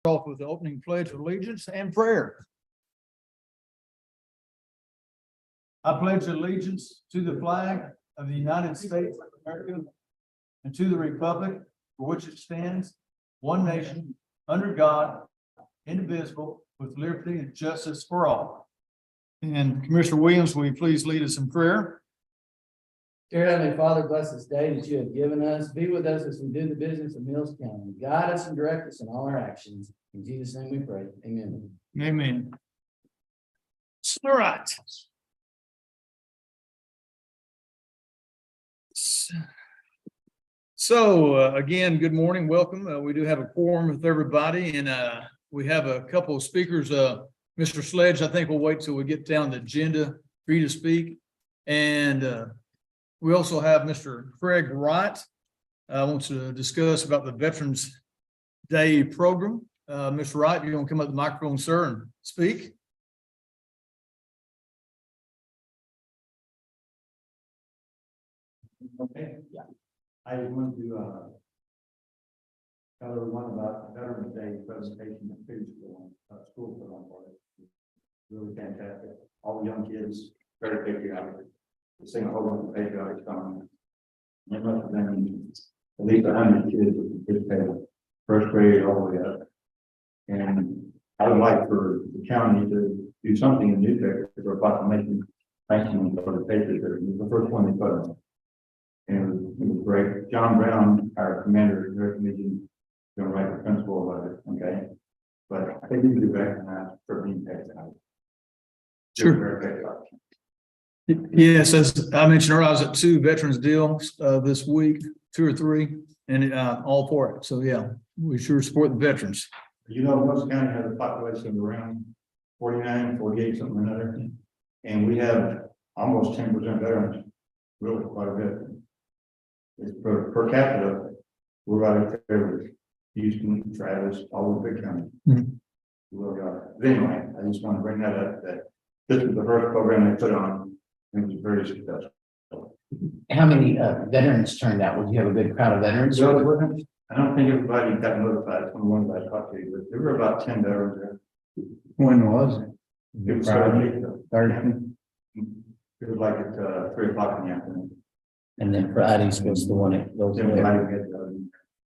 Off with the opening pledge of allegiance and prayer. I pledge allegiance to the flag of the United States of America and to the republic for which it stands, one nation, under God, indivisible, with liberty and justice for all. And Commissioner Williams, will you please lead us in prayer? Dear Heavenly Father, bless this day that you have given us. Be with us as we do the business of Mills County. Guide us and direct us in all our actions. In Jesus' name we pray. Amen. Amen. All right. So again, good morning, welcome. We do have a quorum with everybody, and we have a couple of speakers. Mr. Sledge, I think we'll wait till we get down the agenda for you to speak. And we also have Mr. Craig Wright. I want to discuss about the Veterans Day program. Mr. Wright, you want to come up to the microphone, sir, and speak? Okay, yeah. I want to tell everyone about Veterans Day presentation at Food School, school put on for it. Really fantastic. All the young kids, very patriotic. They sing a whole bunch of patriotic songs. There must have been at least 100 kids that participated, first grade all the way up. And I would like for the county to do something in newspapers for a proclamation thanking for the patriotism. It was the first one they put on. And it was great. John Brown, our commander, is going to write the principle about it, okay? But I think we do recognize for being patriotic. Sure. Yes, as I mentioned earlier, I was at 2 veterans deals this week, 2 or 3, and all for it. So yeah, we sure support the veterans. You know, Mills County has a population of around 49, 48, something like that. And we have almost 10% veterans, really quite a bit. It's per capita, we're right up there with Houston, Travis, all the big counties. Mhm. Really are. But anyway, I just want to bring that up, that this was the first program they put on, and it was very successful. How many veterans turned out? Would you have a good crowd of veterans? So, I don't think everybody got notified from one that I talked to, but there were about 10 veterans there. When was it? It was Thursday. Thursday. It was like at 3 o'clock in the afternoon. And then Friday's was the one that goes Everybody there.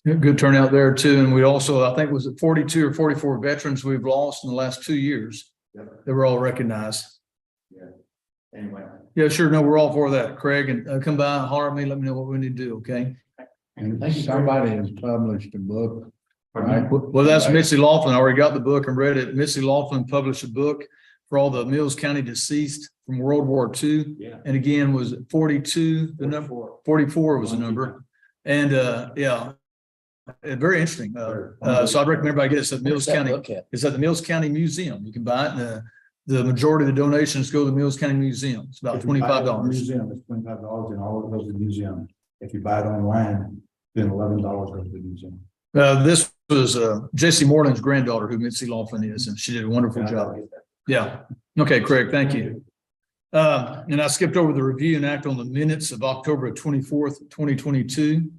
had, Good turnout there too. And we also, I think, was it 42 or 44 veterans we've lost in the last 2 years. Yep. They were all recognized. anyway. Yeah, sure. No, we're all for that, Craig. And come by, holler at me, let me know what we need to do. Okay. And thank you. Somebody has published a book. Pardon me? Well, that's Mitzi Laughlin. I already got the book and read it. Mitzi Laughlin published a book for all the Mills County deceased from World War II. Yeah. And again, was it 42, the number 44 was the number. And yeah, very interesting. So I'd recommend everybody get it. It's at Mills County. It's at the Mills County Museum. You can buy it. And the majority of the donations go to the Mills County Museum. It's about $25. Museum, it's $25 and all of it goes to the museum. If you buy it online, then $11 goes to the museum. This was J.C. Moreland's granddaughter who Mitzi Laughlin is, and she did a wonderful job. Yeah. Okay, Craig, thank you. And I skipped over the review and act on the minutes of October 24th, 2022.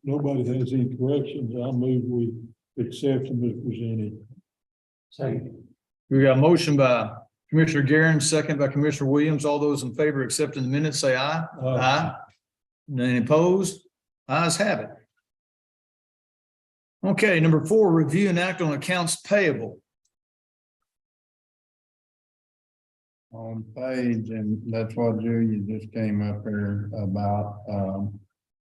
Nobody has any corrections. I move we accept them as presented. Second. We got a motion by Commissioner Guerin, second by Commissioner Williams. All those in favor of accepting the minutes, say aye. Aye. Any opposed? Ayes have it. Okay, number 4, review and act on accounts payable. On page, and that's what Julia just came up here about.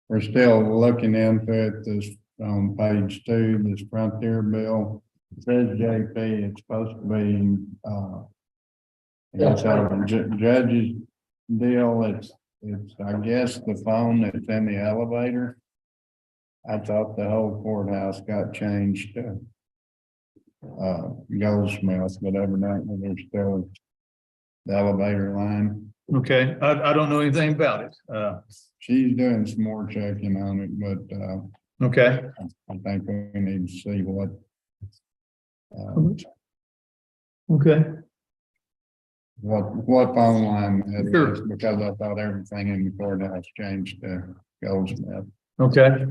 We're still looking into it. This on page 2, this Frontier bill. It says JP, it's supposed to be, it's a judge's deal. It's, I guess, the phone that's in the elevator. I thought the whole courthouse got changed to Goldsmith, but evidently there's still the elevator line. Okay, I don't know anything about it. She's doing some more checking on it, but Okay, I think we need to see what. okay. what phone line it Sure. is, because I thought everything in the courthouse changed to Goldsmith. Okay,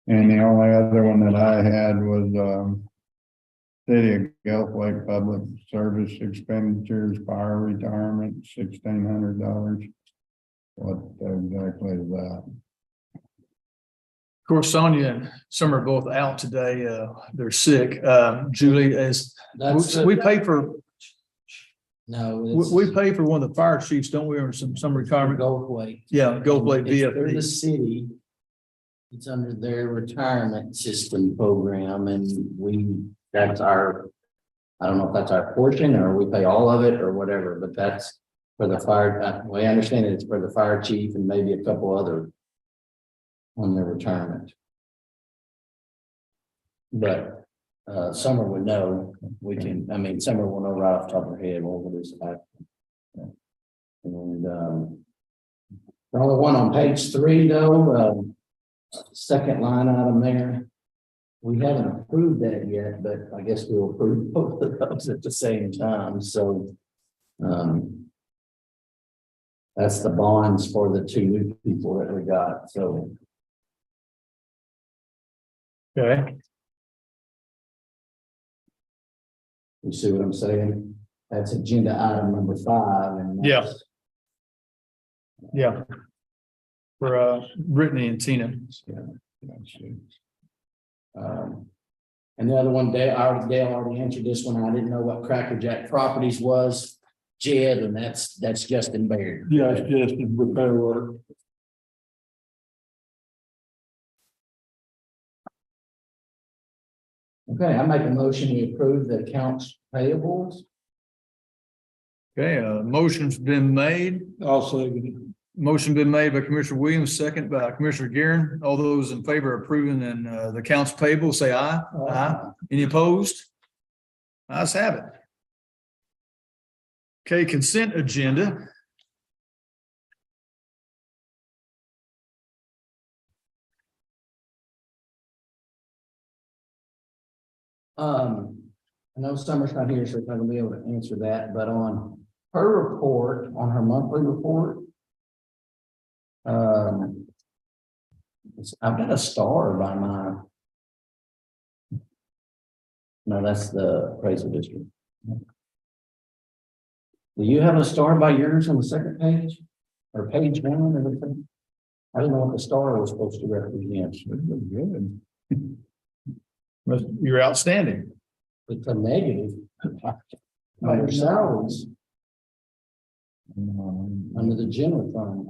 And the only other one that I had was, City of Gulf Lake Public Service Expenditures, Fire Retirement, $1,600. What exactly is that? of course, Sonia and Summer are both out today. They're sick. Julie, as That's, we pay for, no. we pay for one of the fire chiefs, don't we, or some retirement? Goldthwait. Yeah, Gulf Lake It's through the VFD. city. It's under their retirement system program and that's our, I don't know if that's our portion or we pay all of it or whatever, but that's for the fire, the way I understand it, it's for the fire chief and maybe a couple other on their retirement. But Summer would know, Summer will know right off the top of her head what it is. And the only one on page 3 though, second line item there. We haven't approved that yet, but I guess we'll approve both of those at the same time, so. That's the bonds for the 2 new people that we got, so. Okay, You see what I'm saying? That's agenda item number 5 and. Yeah. yeah. For Brittany and Tina. And the other one, Dale already answered this one. I didn't know what Cracker Jack Properties was. Jed, and that's Justin Baird. Yeah, it's just in repair work. Okay, I make a motion to approve the accounts payables. Okay, motion's been made. I'll second it. Motion been made by Commissioner Williams, second by Commissioner Guerin. All those in favor of approving and the accounts payable, say aye. Aye. Any opposed? Ayes have it. Okay, consent agenda. I know Summer's not here, so I'm not gonna be able to answer that, but on her report, on her monthly report. I've got a star by my. No, that's the appraisal district. Do you have a star by yours on the second page? Or page 1 or anything? I don't know what the star was supposed to represent. Good. You're outstanding. It's a negative. On your salaries, under the general fund.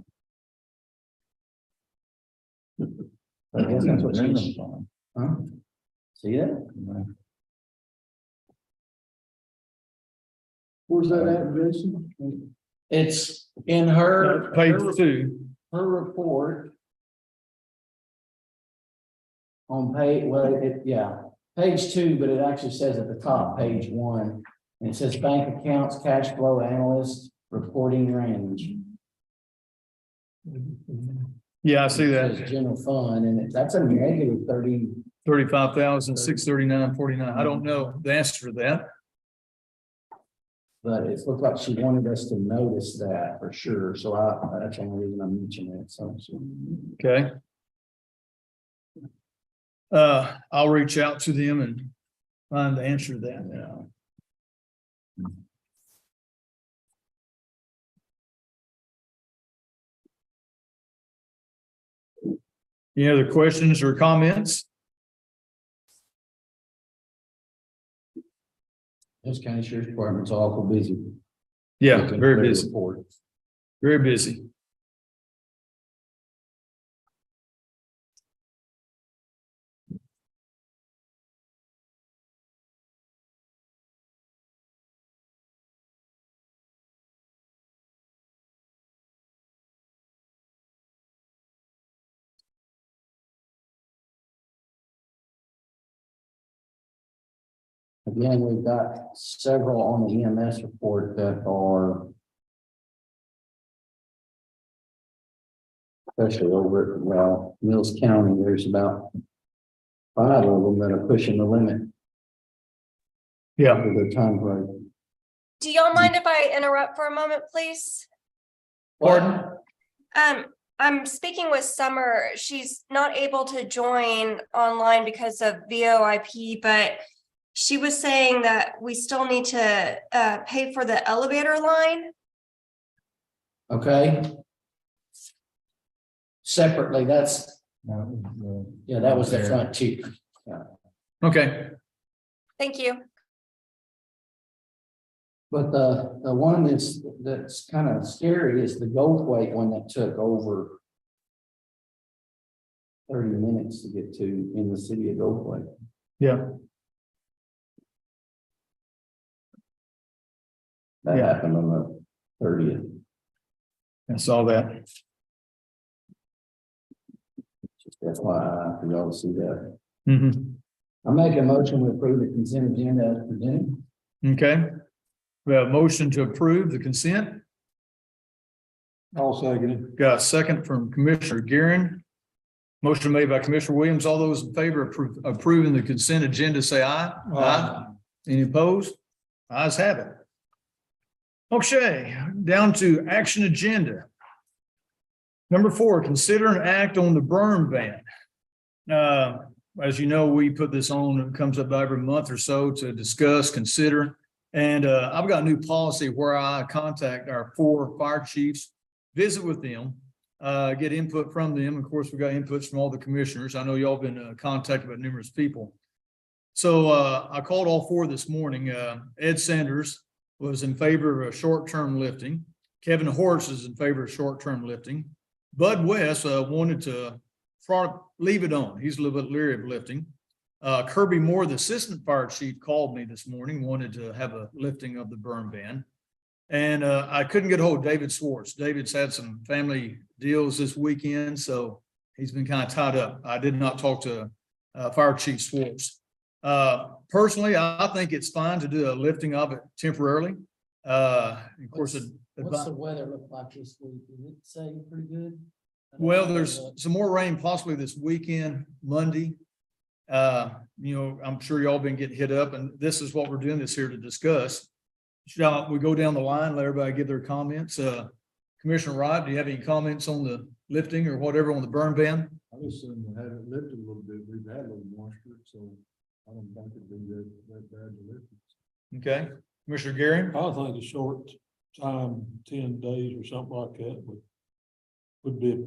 I guess that's what she's. Huh? See that? Where's that at, Jason? It's in her. Page 2. Her report. On page, page 2, but it actually says at the top, page 1, and it says bank accounts, cash flow analyst, reporting range. Yeah, I see It says that. general fund, and that's a negative 30. 35,639.49. I don't know the answer to that. But it looked like she wanted us to notice that for sure, so that's the only reason I'm mentioning it, so. Okay. I'll reach out to them and find the answer to that now. Any other questions or comments? This county sheriff's department's awful busy. Yeah, Looking very for their busy, report. very busy. Again, we've got several on the EMS report that are. Especially over at, Mills County, there's about 5 of them that are pushing the limit Yeah, for their time frame. Do y'all mind if I interrupt for a moment, please? Pardon? I'm speaking with Summer. She's not able to join online because of VoIP, but she was saying that we still need to pay for the elevator line. Okay. Separately, that's, yeah, that was the front two. Okay, Thank you. But the one that's kind of scary is the Goldthwait one that took over 30 minutes to get to in the city of Goldthwait. yeah, That Yeah. happened on the 30th. I saw that. Just FYI, for y'all to see that. Mhm. I make a motion to approve the consent agenda as presented. Okay. We have a motion to approve the consent. I'll second it. Got a second from Commissioner Gearing. Motion made by Commissioner Williams. All those in favor of approving the consent agenda, say aye. Aye. Any opposed? Ayes have it. Okay, down to action agenda. Number 4, consider an act on the burn ban. As you know, we put this on, it comes up every month or so to discuss, consider. And I've got a new policy where I contact our 4 fire chiefs, visit with them, get input from them. Of course, we got inputs from all the commissioners. I know y'all been contacted by numerous people. So I called all 4 this morning. Ed Sanders was in favor of short-term lifting. Kevin Horst is in favor of short-term lifting. Bud West wanted to leave it on. He's a little bit leery of lifting. Kirby Moore, the assistant fire chief, called me this morning, wanted to have a lifting of the burn ban. And I couldn't get a hold of David Swartz. David's had some family deals this weekend, so he's been kind of tied up. I did not talk to Fire Chief Swartz. Personally, I think it's fine to do a lifting of it temporarily. Of course, What's the weather look like this week? Is it say pretty good? well, there's some more rain possibly this weekend, Monday. I'm sure y'all been getting hit up, and this is what we're doing this here to discuss. Shall we go down the line, let everybody give their comments? Commissioner Wright, do you have any comments on the lifting or whatever on the burn ban? I just assume we had it lifted a little bit. We've had a little moisture, so I don't think it'd be that bad to lift it. Okay, Commissioner Gary? I think a short time, 10 days or something like that would be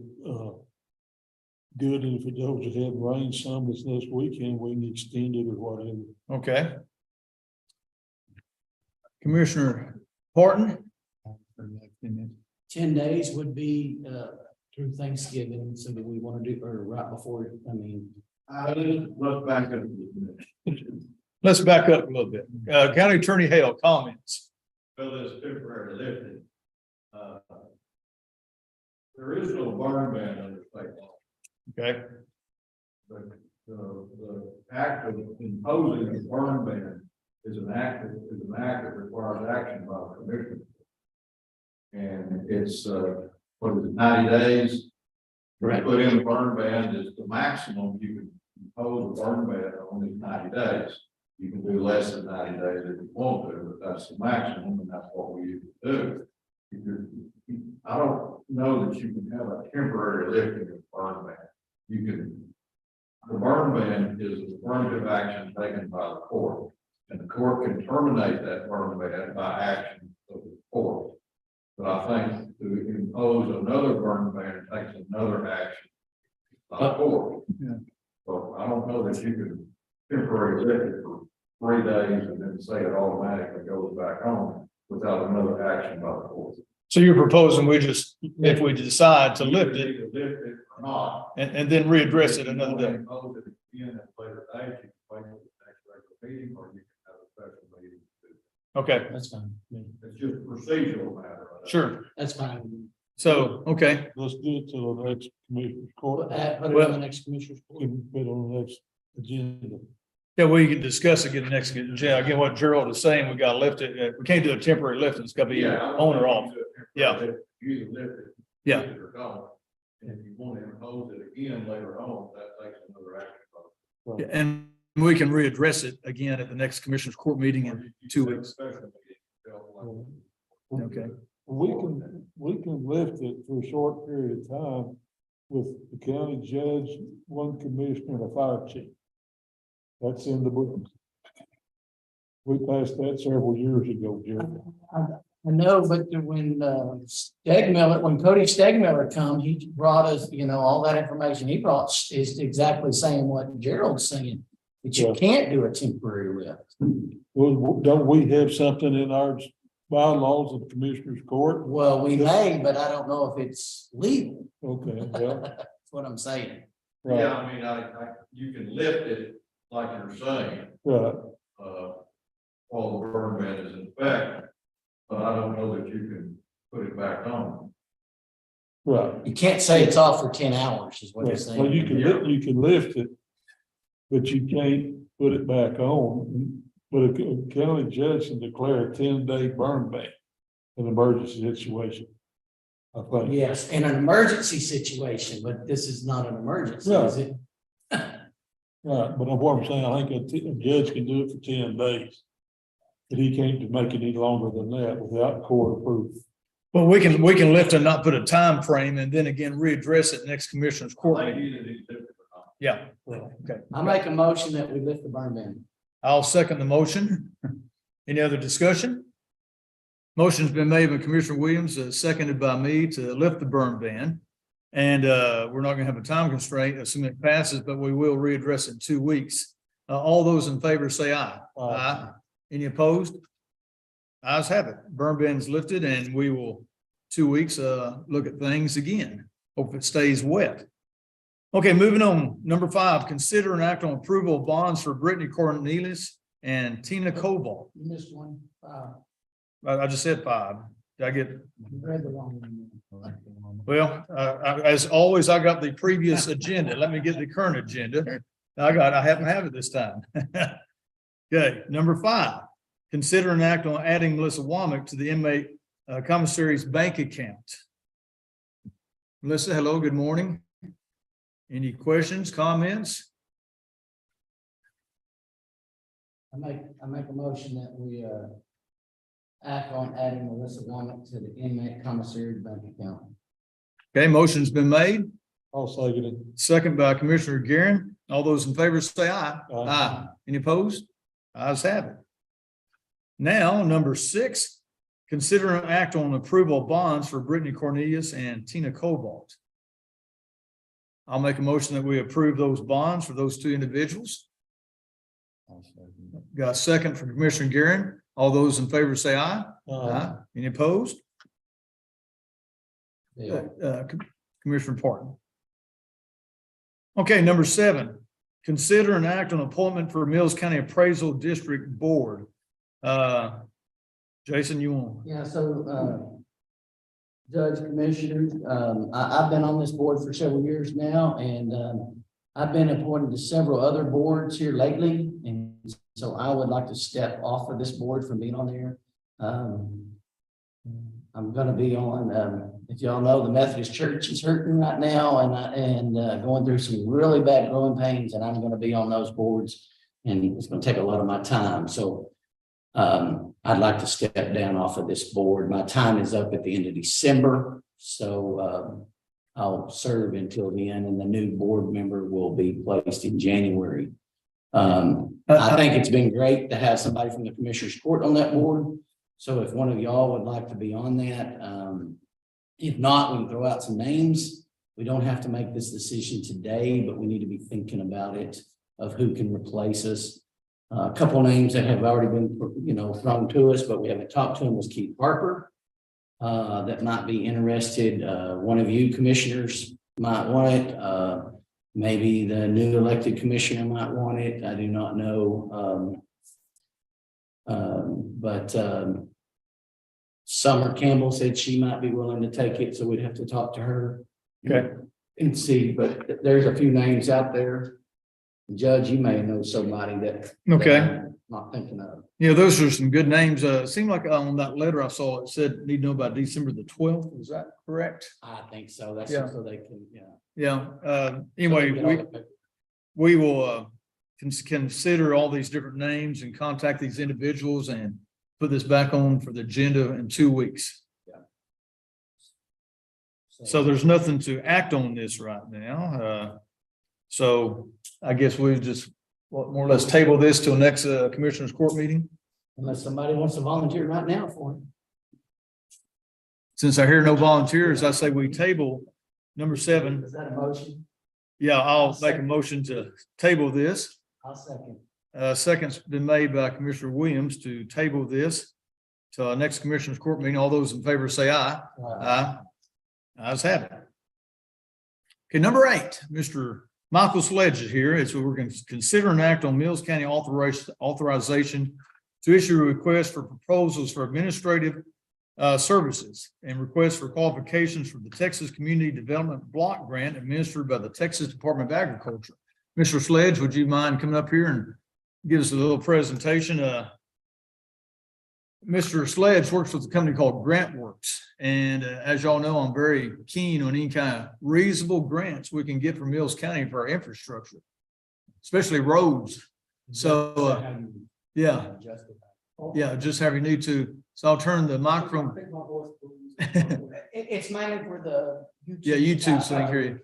good. And if it goes ahead and rains some this weekend, we can extend it or whatever. Okay. Commissioner Horton? 10 days would be through Thanksgiving, so do we want to do, or right before, I mean. Let's back up. Let's back up a little bit. County Attorney Hale, comments. So this temporary lifting. There is no burn ban under state law. Okay, But the act of imposing a burn ban is an act that requires action by the commission. And it's, 90 days? Right. Put in a burn ban is the maximum you can impose a burn ban on these 90 days. You can do less than 90 days if you want to, but that's the maximum, and that's what we usually do. I don't know that you can have a temporary lifting of burn ban. The burn ban is affirmative action taken by the court, and the court can terminate that burn ban by action of the court. But I think to impose another burn ban takes another action by the court. Yeah. So I don't know that you can temporarily lift it for 3 days and then say it automatically goes back on without another action by the court. so you're proposing we just, if we decide to lift it Either lift it or not. and then readdress it another day? Impose it again at a later date, you can wait for the next regular meeting, or you can have a special meeting. Okay, That's fine. It's just a procedural matter. sure. That's fine. So, okay, Let's do it till the next commissioner's court. Put it Well- on the next commissioner's We court. can put it on the next agenda. yeah, we can discuss it, get the next, again, what Gerald is saying, we gotta lift it. We can't do a temporary lift. It's gotta be on or off. Yeah. You either lift it. Yeah. lift it or don't. And if you want to impose it again later on, that takes another action. And we can readdress it again at the next commissioner's court meeting in 2 weeks. Special meeting, tell Okay. We can lift it for a short period of time with the county judge, one commissioner, and a fire chief. That's in the book. We passed that several years ago, Jerry. I know, but when when Cody Stegmiller come, he brought us, all that information he brought is exactly saying what Gerald's saying. That you Yeah. can't do a temporary lift. Well, don't we have something in our bylaws of Commissioners Court? Well, we may, but I don't know if it's legal. Okay, well, That's what I'm saying. right, I mean, you can lift it like you're saying, right. while the burn ban is in effect. But I don't know that you can put it back on. Right. You can't say it's off for 10 hours is what you're Well, saying. you can lift it, but you can't put it back on. But a county judge can declare a 10-day burn ban, an emergency situation. I think. Yes, in an emergency situation, but this is not an emergency, is it? Right, but what I'm saying, I think a judge can do it for 10 days. But he can't make it any longer than that without court approval. Well, we can lift and not put a time frame and then again readdress it next commissioner's court Like meeting. either these different or not. Yeah, okay. I make a motion that we lift the burn ban. I'll second the motion. Any other discussion? Motion's been made by Commissioner Williams, seconded by me to lift the burn ban. And we're not gonna have a time constraint, assuming it passes, but we will readdress it in 2 weeks. All those in favor say aye. Aye. Any opposed? Ayes have it. Burn ban's lifted and we will 2 weeks, look at things again. Hope it stays wet. Okay, moving on. Number 5, consider an act on approval of bonds for Brittany Cornelius and Tina Cobalt. You missed one. I just said 5. Did I get? You read the wrong one. Well, as always, I got the previous agenda. Let me get the current agenda. I happen to have it this time. Okay, number 5, consider an act on adding Melissa Womack to the inmate commissary's bank account. Melissa, hello, good morning. Any questions, comments? I make a motion that we act on adding Melissa Womack to the inmate commissary bank account. Okay, motion's been made. I'll second it. Second by Commissioner Guerin. All those in favor say aye. Aye. Any opposed? Ayes have it. Now, number 6, consider an act on approval of bonds for Brittany Cornelius and Tina Cobalt. I'll make a motion that we approve those bonds for those 2 individuals. Got a second from Commissioner Guerin. All those in favor say aye. Aye. Any opposed? Commissioner Parton. Okay, number 7, consider an act on appointment for Mills County Appraisal District Board. Jason, you want? Yeah, so, Judge, Commissioners, I've been on this board for several years now, and, I've been appointed to several other boards here lately, and so I would like to step off of this board from being on there. I'm gonna be on, if y'all know, the Methodist Church is hurting right now and going through some really bad growing pains, and I'm gonna be on those boards, and it's gonna take a lot of my time, so I'd like to step down off of this board. My time is up at the end of December, so I'll serve until the end, and the new board member will be placed in January. I think it's been great to have somebody from the Commissioners Court on that board. So if one of y'all would like to be on that, if not, we can throw out some names. We don't have to make this decision today, but we need to be thinking about it of who can replace us. A couple names that have already been, thrown to us, but we haven't talked to them was Keith Parker. That might be interested. One of you commissioners might want it. Maybe the new elected commissioner might want it. I do not know. But Summer Campbell said she might be willing to take it, so we'd have to talk to her. Okay. And see, but there's a few names out there. Judge, you may know somebody that. Okay. that I'm not thinking of. Yeah, those are some good names. It seemed like on that letter I saw, it said need to know by December the 12th. Is that correct? I think so. That's Yeah. so they can, yeah. Yeah. Anyway, we will consider all these different names and contact these individuals and put this back on for the agenda in 2 weeks. So there's nothing to act on this right now. So I guess we just more or less table this till next Commissioners Court meeting. Unless somebody wants to volunteer right now for it. Since I hear no volunteers, I say we table number 7. Is that a motion? Yeah, I'll make a motion to table this. I'll second. Second's been made by Commissioner Williams to table this to our next Commissioners Court meeting. All those in favor say aye. Aye. Ayes have it. Okay, number 8, Mr. Michael Sledge is here. It's we're going to consider an act on Mills County authorization to issue a request for proposals for administrative services and requests for qualifications for the Texas Community Development Block Grant administered by the Texas Department of Agriculture. Mr. Sledge, would you mind coming up here and give us a little presentation? Mr. Sledge works with a company called GrantWorks. And as y'all know, I'm very keen on any kind of reasonable grants we can get from Mills County for our infrastructure, especially roads. So, yeah, just however you need to. So I'll turn the microphone. It's mainly for the. Yeah, YouTube, so they can hear you.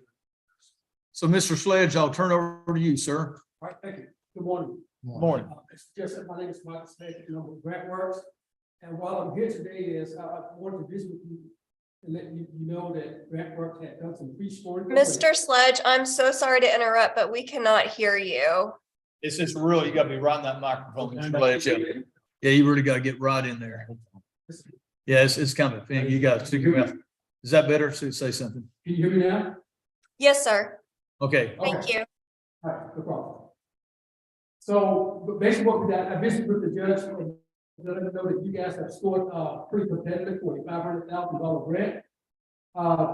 So, Mr. Sledge, I'll turn over to you, sir. All right, thank you. Good morning. Morning. It's just that my name is Michael Smith, and I'm with GrantWorks. And while I'm here today is I wanted to visit with you and let you know that GrantWorks had done some pre-scoring. Mr. Sledge, I'm so sorry to interrupt, but we cannot hear you. It's just real, you gotta be right in that microphone, Mr. Sledge. Yeah, you really gotta get right in there. Yeah, it's kind of a thing. You gotta stick your mouth. Is that better? Say something. Can you hear me now? Yes, sir. Okay. Thank you. All right, no problem. So but basically what we got, I visited with the judge and let him know that you guys have scored pretty competitive for a $500,000 grant.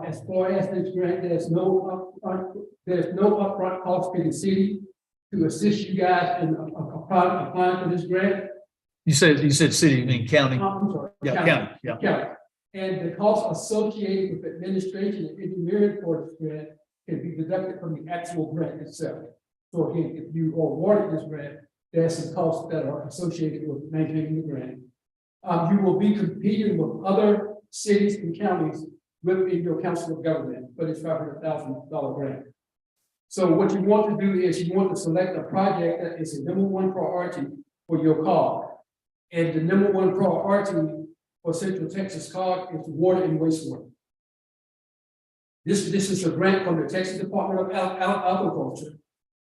As far as this grant, there's no upfront cost to the city to assist you guys in applying for this grant. You said city, you mean county? I'm sorry. Yeah, county, yeah. County. And the costs associated with administration and engineering for this grant can be deducted from the actual grant itself. So again, if you are awarded this grant, there's some costs that are associated with maintaining the grant. You will be competing with other cities and counties within your council of government, but it's $500,000 grant. So what you want to do is you want to select a project that is a #1 priority for your call. And the #1 priority for Central Texas COG is water and wastewater. This is a grant from the Texas Department of Agriculture.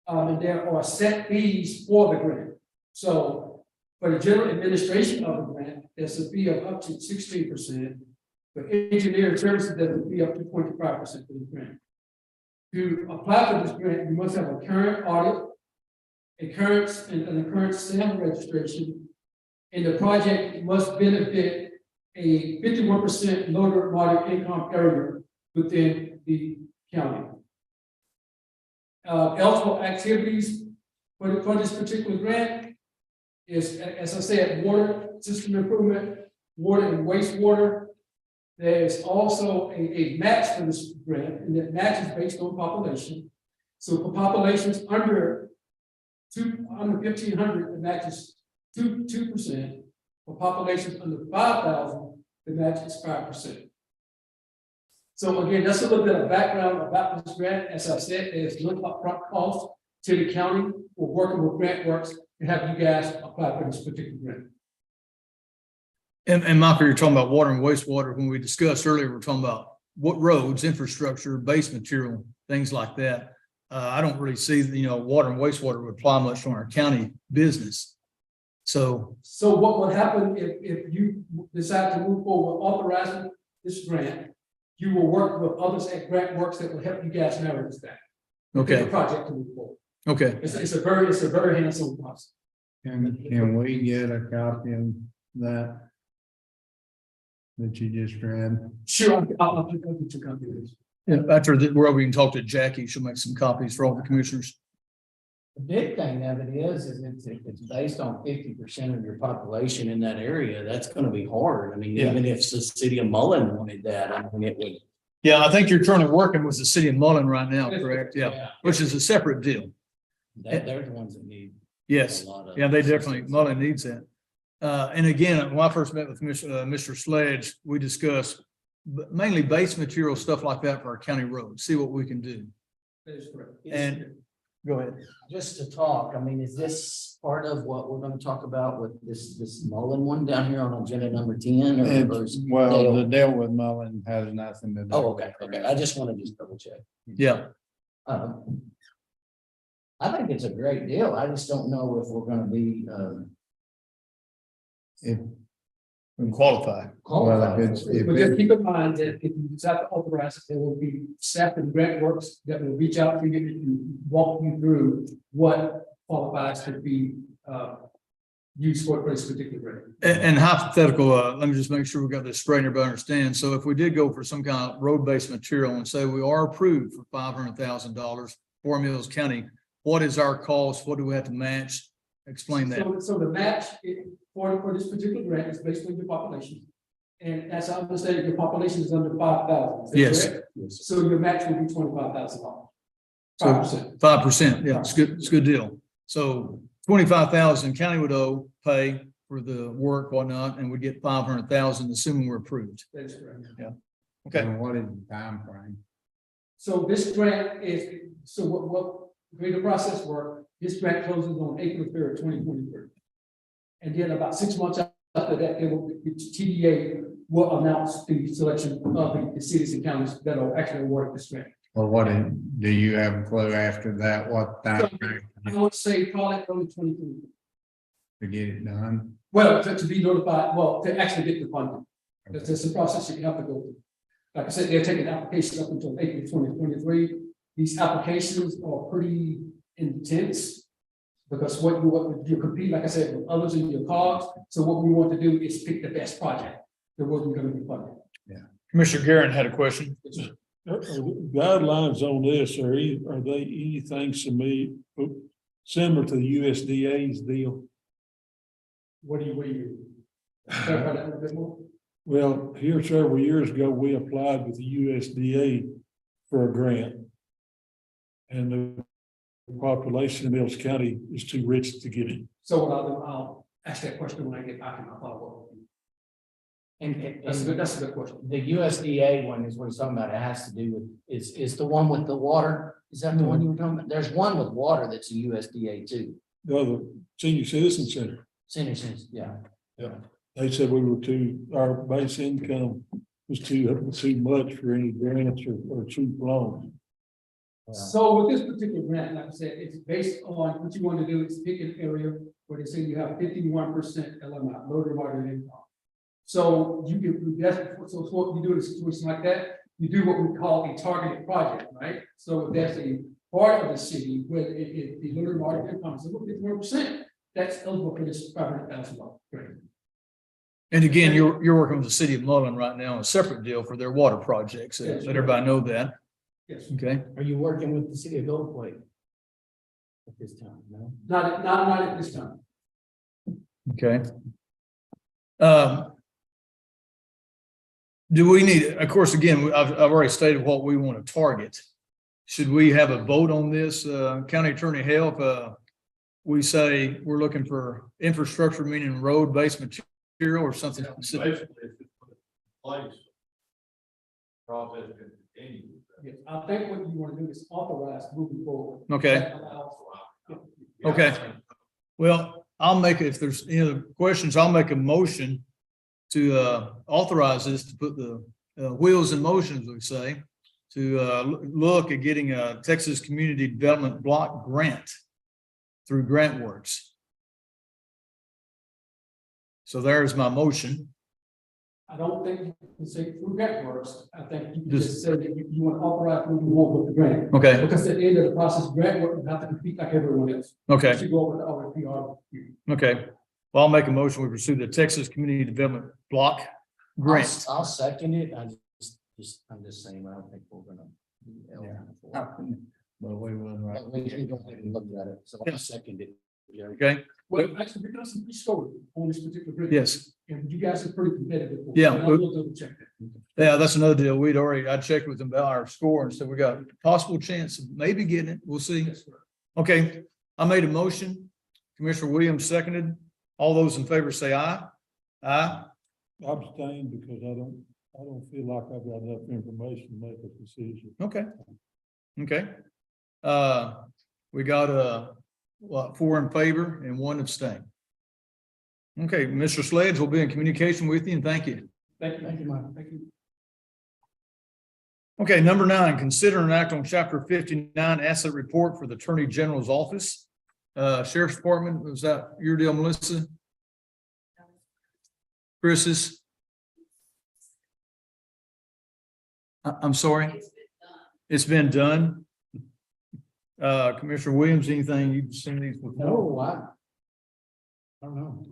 And there are set fees for the grant. So for the general administration of the grant, there's a fee of up to 16%. For engineering services, there will be up to 25% for the grant. To apply for this grant, you must have a current audit, a current SAM registration, and the project must benefit a 51% lower moderate income area within the county. Eligible activities for this particular grant is, as I said, water system improvement, water and wastewater. There's also a match for this grant, and that match is based on population. So for populations under 1,500, the match is 2%. For populations under 5,000, the match is 5%. So again, that's a little bit of background about this grant. As I said, there's no upfront cost to the county. We're working with GrantWorks to have you guys apply for this particular grant. And Michael, you're talking about water and wastewater. When we discussed earlier, we're talking about what roads, infrastructure, base material, things like that. I don't really see, water and wastewater would apply much on our county business. So what will happen if you decide to move forward authorizing this grant? You will work with others at GrantWorks that will help you guys narrow this down. okay, The project to move forward. okay. It's a very hands-on process. Can we get a copy of that you just read? Sure, I'll get you a copy of this. Yeah, after that, where we can talk to Jackie, she'll make some copies for all the commissioners. The big thing of it is it's based on 50% of your population in that area. That's gonna be hard. I mean, Yeah. even if the city of Mullen wanted that, I mean, it would. Yeah, I think you're currently working with the city of Mullen right now, correct? Yeah, which is a separate deal. They're the ones that need. Yes, a lot of yeah, they definitely, assistance. Mullen needs that. And again, when I first met with Mr. Sledge, we discussed mainly base material, stuff like that for our county roads, see what we can do. That is correct. And go ahead. Just to talk, I mean, is this part of what we're gonna talk about with this Mullen one down here on agenda number 10? Or It's, well, the deal with Mullen has nothing to do. Oh, with okay, I just wanna just double check. Yeah, I think it's a great deal. I just don't know if we're gonna be, If, qualify. qualified. Well, if it's- for it. But just keep in mind that if you decide to authorize it, there will be staff and grant works that will reach out to you and walk you through what qualifies to be used for this particular grant. And hypothetical, let me just make sure we got this straight and everybody understands. So if we did go for some kind of road-based material and say we are approved for $500,000 for Mills County, what is our cost? What do we have to match? Explain that. So the match for this particular grant is based on your population. And as I understand it, your population is under 5,000. Yes. So your match will be $25,000. So 5%. 5%, yeah, it's good, it's a good deal. So 25,000 county would owe pay for the work, whatnot, and we get 500,000, assuming we're approved. That is correct. Okay, and what is the time frame? So this grant is, so what, the way the process work, this grant closes on April 3rd, 2023. And then about 6 months after that, the TDA will announce the selection of the cities and counties that will actually award this grant. Or do you have a clue after that, what time frame I would say call it early 2023. to get it done? Well, to be notified, well, to actually get the funding. That's the process you have to go through. Like I said, they're taking applications up until April 2023. These applications are pretty intense. Because what you compete, like I said, with others in your cause. So what we want to do is pick the best project that wasn't going to be funded. Commissioner Garrett had a question. Are guidelines on this, are they anything similar to the USDA's deal? What do you clarify that a little bit more? Well, here several years ago, we applied with the USDA for a grant. And the population in Mills County is too rich to get it. So what I'll ask that question when I get back and I'll follow up. with you. And That's a good question. the USDA one is what he's talking about. It has to do with, is the one with the water. Is that the one you were talking about? There's one with water that's a USDA too. The other Senior Citizen Center, Citizens, yeah. they said our base income was too much for any grants or cheap loans. So with this particular grant, like I said, it's based on what you want to do is pick an area where they say you have 51% LMI, low to moderate income. So you can, so what you do in a situation like that, you do what we call a targeted project, right? So if there's a part of the city where the low to moderate income is over 51%, that's eligible for this $500,000 grant. And again, you're working with the city of Mullen right now on a separate deal for their water projects. Yes. Let everybody know that. Yes, Okay, Are you working with the city of Gold Plate? At this time, no? not at this time. okay. Do we need, of course, again, I've already stated what we want to target. Should we have a vote on this, County Attorney Health? We say we're looking for infrastructure, meaning road-based material or something specific. Basically, if it's put in place, process can continue. Yes, I think what you want to do is authorize moving forward. Okay. That allows- Okay. Well, I'll make, if there's any other questions, I'll make a motion to authorize this, to put the wheels in motion, as we say, to look at getting a Texas Community Development Block Grant through GrantWorks. So there's my motion. I don't think you can say through GrantWorks. I think you can just say that you want to authorize moving forward with the grant. Okay, Because at the end of the process, GrantWorks will have to compete like everyone else. okay, To go over the RFP. okay. Well, I'll make a motion. We pursue the Texas Community Development Block Grant. I'll second it. I'm just saying, I don't think we're gonna. But we was right. We can go ahead and look at it, so I'll second it. Jerry. Okay, Well, actually, we've done some scoring on this particular grant. yes. And you guys are pretty competitive. Yeah. And I will double check that. Yeah, that's another deal. I checked with them about our score and said we got a possible chance of maybe getting it. We'll see. Yes, sir. Okay, I made a motion. Commissioner Williams seconded. All those in favor say aye. Aye. Abstain because I don't feel like I've got enough information to make a decision. Okay. Okay. We got, what, 4 in favor and 1 abstain. Okay, Mr. Sledge will be in communication with you and thank you. Thank you, Mike. Thank you. Okay, number 9, consider an act on chapter 59 asset report for the Attorney General's office. Sheriff's Department, was that your deal, Melissa? Chris's? I'm sorry? It's been done. Commissioner Williams, anything you've seen these before? No, I don't know.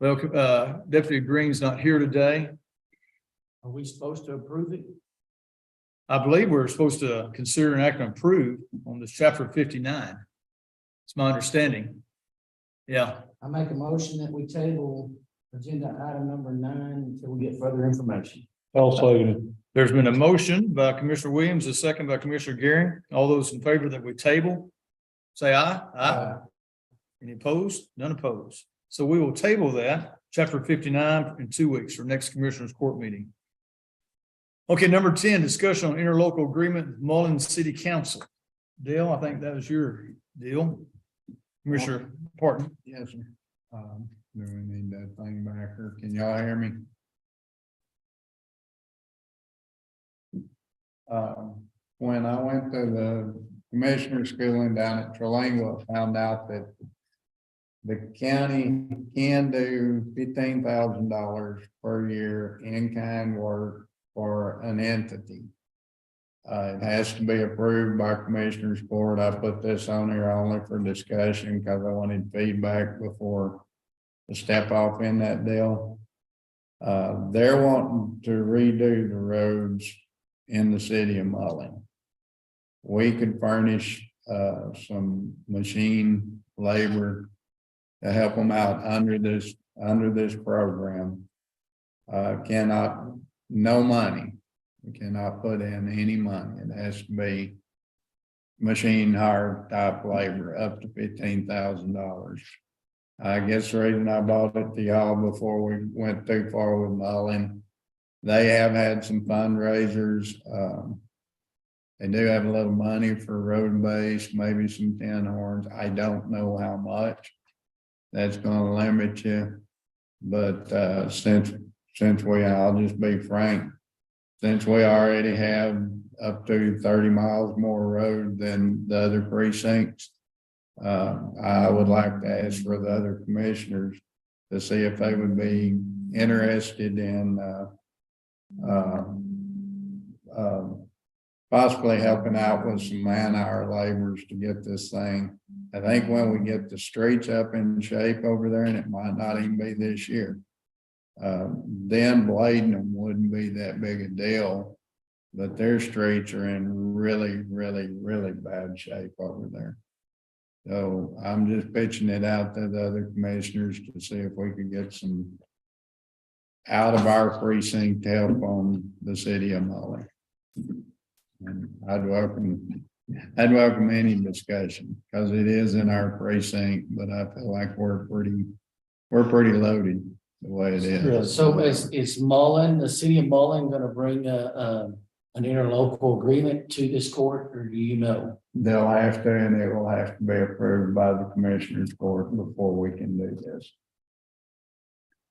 Well, Deputy Green's not here today. Are we supposed to approve it? I believe we're supposed to consider an act and approve on this chapter 59. It's my understanding. Yeah, I make a motion that we table agenda item number 9 until we get further information. I'll second it. there's been a motion by Commissioner Williams, a second by Commissioner Gearing. All those in favor that we table, say aye. Aye. Any opposed? None opposed. So we will table that, chapter 59 in 2 weeks for next Commissioners Court meeting. Okay, number 10, discussion on interlocal agreement with Mullins City Council. Dale, I think that was your deal. Commissioner Parton. Yes, sir. Do we need that thing back or can y'all hear me? When I went to the commissioner schooling down at Trelangua, I found out that the county can do $15,000 per year in kind work for an entity. It has to be approved by Commissioners Court. I put this on here only for discussion because I wanted feedback before I step off in that deal. They're wanting to redo the roads in the city of Mullen. We could furnish some machine labor to help them out under this program. No money. We cannot put in any money. It has to be machine hire type labor up to $15,000. I guess the reason I bought it to y'all before we went too far with Mullen, they have had some fundraisers. They do have a little money for road base, maybe some tin horns. I don't know how much. That's gonna limit you. But since I'll just be frank, since we already have up to 30 miles more road than the other precincts, I would like to ask for the other commissioners to see if they would be interested in possibly helping out with some man-hour laborers to get this thing. I think when we get the streets up in shape over there, and it might not even be this year, then blading them wouldn't be that big a deal, but their streets are in really, really, really bad shape over there. So I'm just pitching it out to the other commissioners to see if we could get some out of our precinct help on the city of Mullen. And I'd welcome any discussion because it is in our precinct, but I feel like we're pretty loaded the way it is. So is Mullen, the city of Mullen, going to bring an interlocal agreement to this court, or do you know? They'll have to, and it will have to be approved by the commissioners court before we can do this.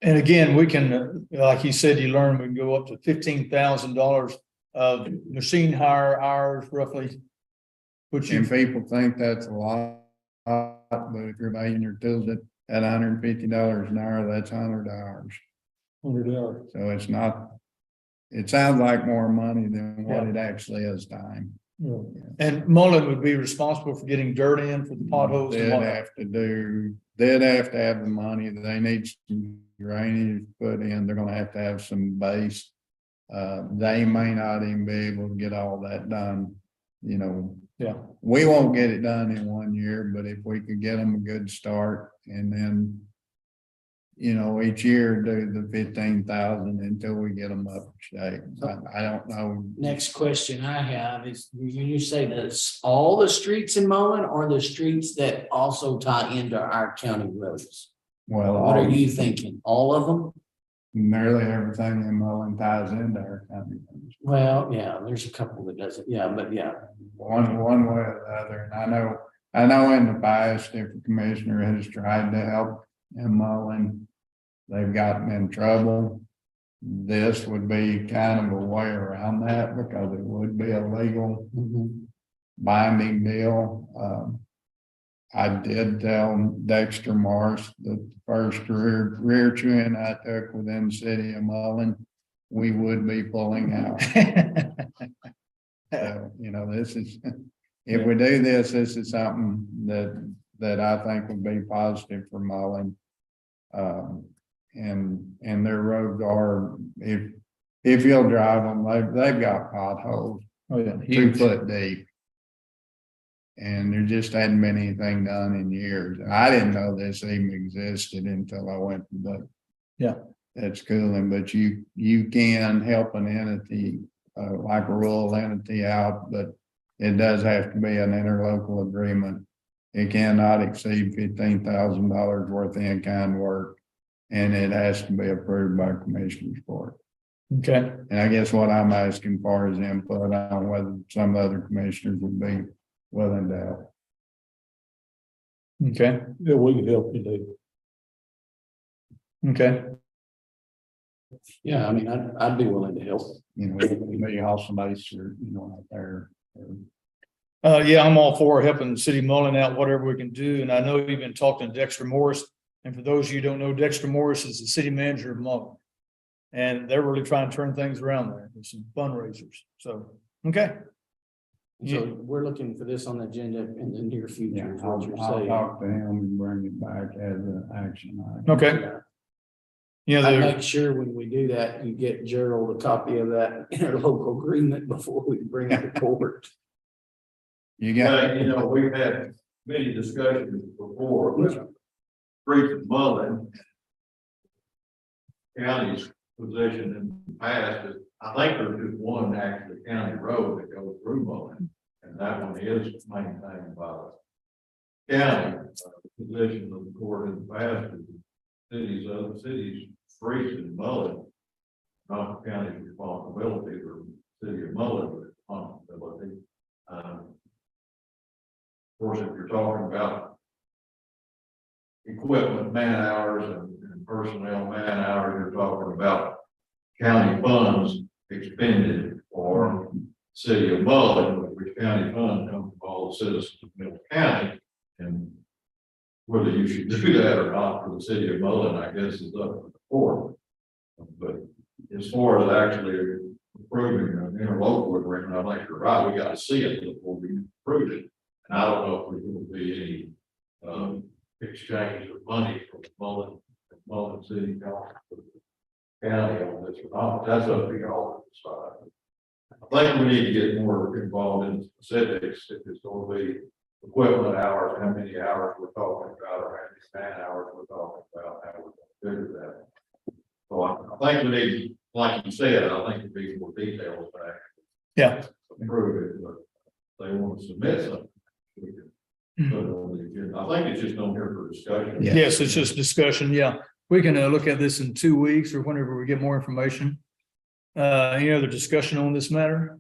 And again, we can, like you said, you learn we can go up to $15,000 of machine hire hours roughly. Which And people think that's a lot, but if you're buying your tools at $150 an hour, that's 100 hours. 100 hours. So it's not, it sounds like more money than what it actually is time. Yeah. and Mullen would be responsible for getting dirt in for the potholes and They'd whatnot. have to have the money. They need some drainage put in. They're gonna have to have some base. They may not even be able to get all that done, you know. Yeah. We won't get it done in 1 year, but if we could get them a good start and then, you know, each year do the 15,000 until we get them up to shape. I don't know. Next question I have is, you say that's all the streets in Mullen or the streets that also tie into our county roads? Well, What are you thinking? All of them? nearly everything in Mullen ties into our county. Well, yeah, there's a couple that doesn't, yeah, but yeah. One way or the other. And I know in the past, if the commissioner has tried to help in Mullen, they've gotten in trouble. This would be kind of a way around that because it would be a legal binding deal. I did tell Dexter Morris that the first rear chewing I took within the city of Mullen, we would be pulling out. So, you know, this is, if we do this, this is something that I think would be positive for Mullen. And their roads are, if you'll drive them, they've got potholes, Oh, yeah. 2 foot deep. And there just hadn't been anything done in years. I didn't know this even existed until I went to that schooling, but you can help an entity, like a rural entity out, but it does have to be an interlocal agreement. It cannot exceed $15,000 worth of in-kind work, and it has to be approved by commissioners court. Okay, And I guess what I'm asking for is input on whether some other commissioners would be willing to help. okay, Yeah, we can help you, Dave. okay. Yeah, I mean, I'd be willing to help. You know, it would be awesome base or, you know, out there. Yeah, I'm all for helping the city of Mullen out, whatever we can do. And I know you've been talking to Dexter Morris. And for those of you who don't know, Dexter Morris is the city manager of Mullen. And they're really trying to turn things around there with some fundraisers. So, okay. So we're looking for this on the agenda in the near Yeah, future is what you're I'll saying. talk to him and bring it back as an action item. Okay. Yeah. Yeah, I'd they're- make sure when we do that, you get Gerald a copy of that interlocal agreement before we bring it to court. You got, Yeah, you know, we've had many discussions before with streets of Mullen. County's position in the past is, I think there's just one actually county road that goes through Mullen. And that one is maintained by the county. The position of the court in the past is other cities, streets in Mullen, not the county's responsibility, or city of Mullen's responsibility. Of course, if you're talking about equipment, man hours and personnel man hours, you're talking about county funds expended for city of Mullen, which county funds come from all the citizens of Middle County. And whether you should do that or not for the city of Mullen, I guess is up to the court. But as far as actually approving an interlocal agreement, I think you're right, we got to see it before we approve it. And I don't know if there's going to be any exchange of money from Mullen City Council to the county on this or not. That's up to y'all to decide. I think we need to get more involved in specifics if it's going to be equipment hours, how many hours we're talking about, or how many man hours we're talking about, how we're going to figure that. So I think we need, like you said, I think we need more details back. Yeah. Approve it, but they want to submit something. We can put it on the agenda. I think it's just on here for discussion. Yeah. Yes, it's just discussion. Yeah. We can look at this in 2 weeks or whenever we get more information. Any other discussion on this matter?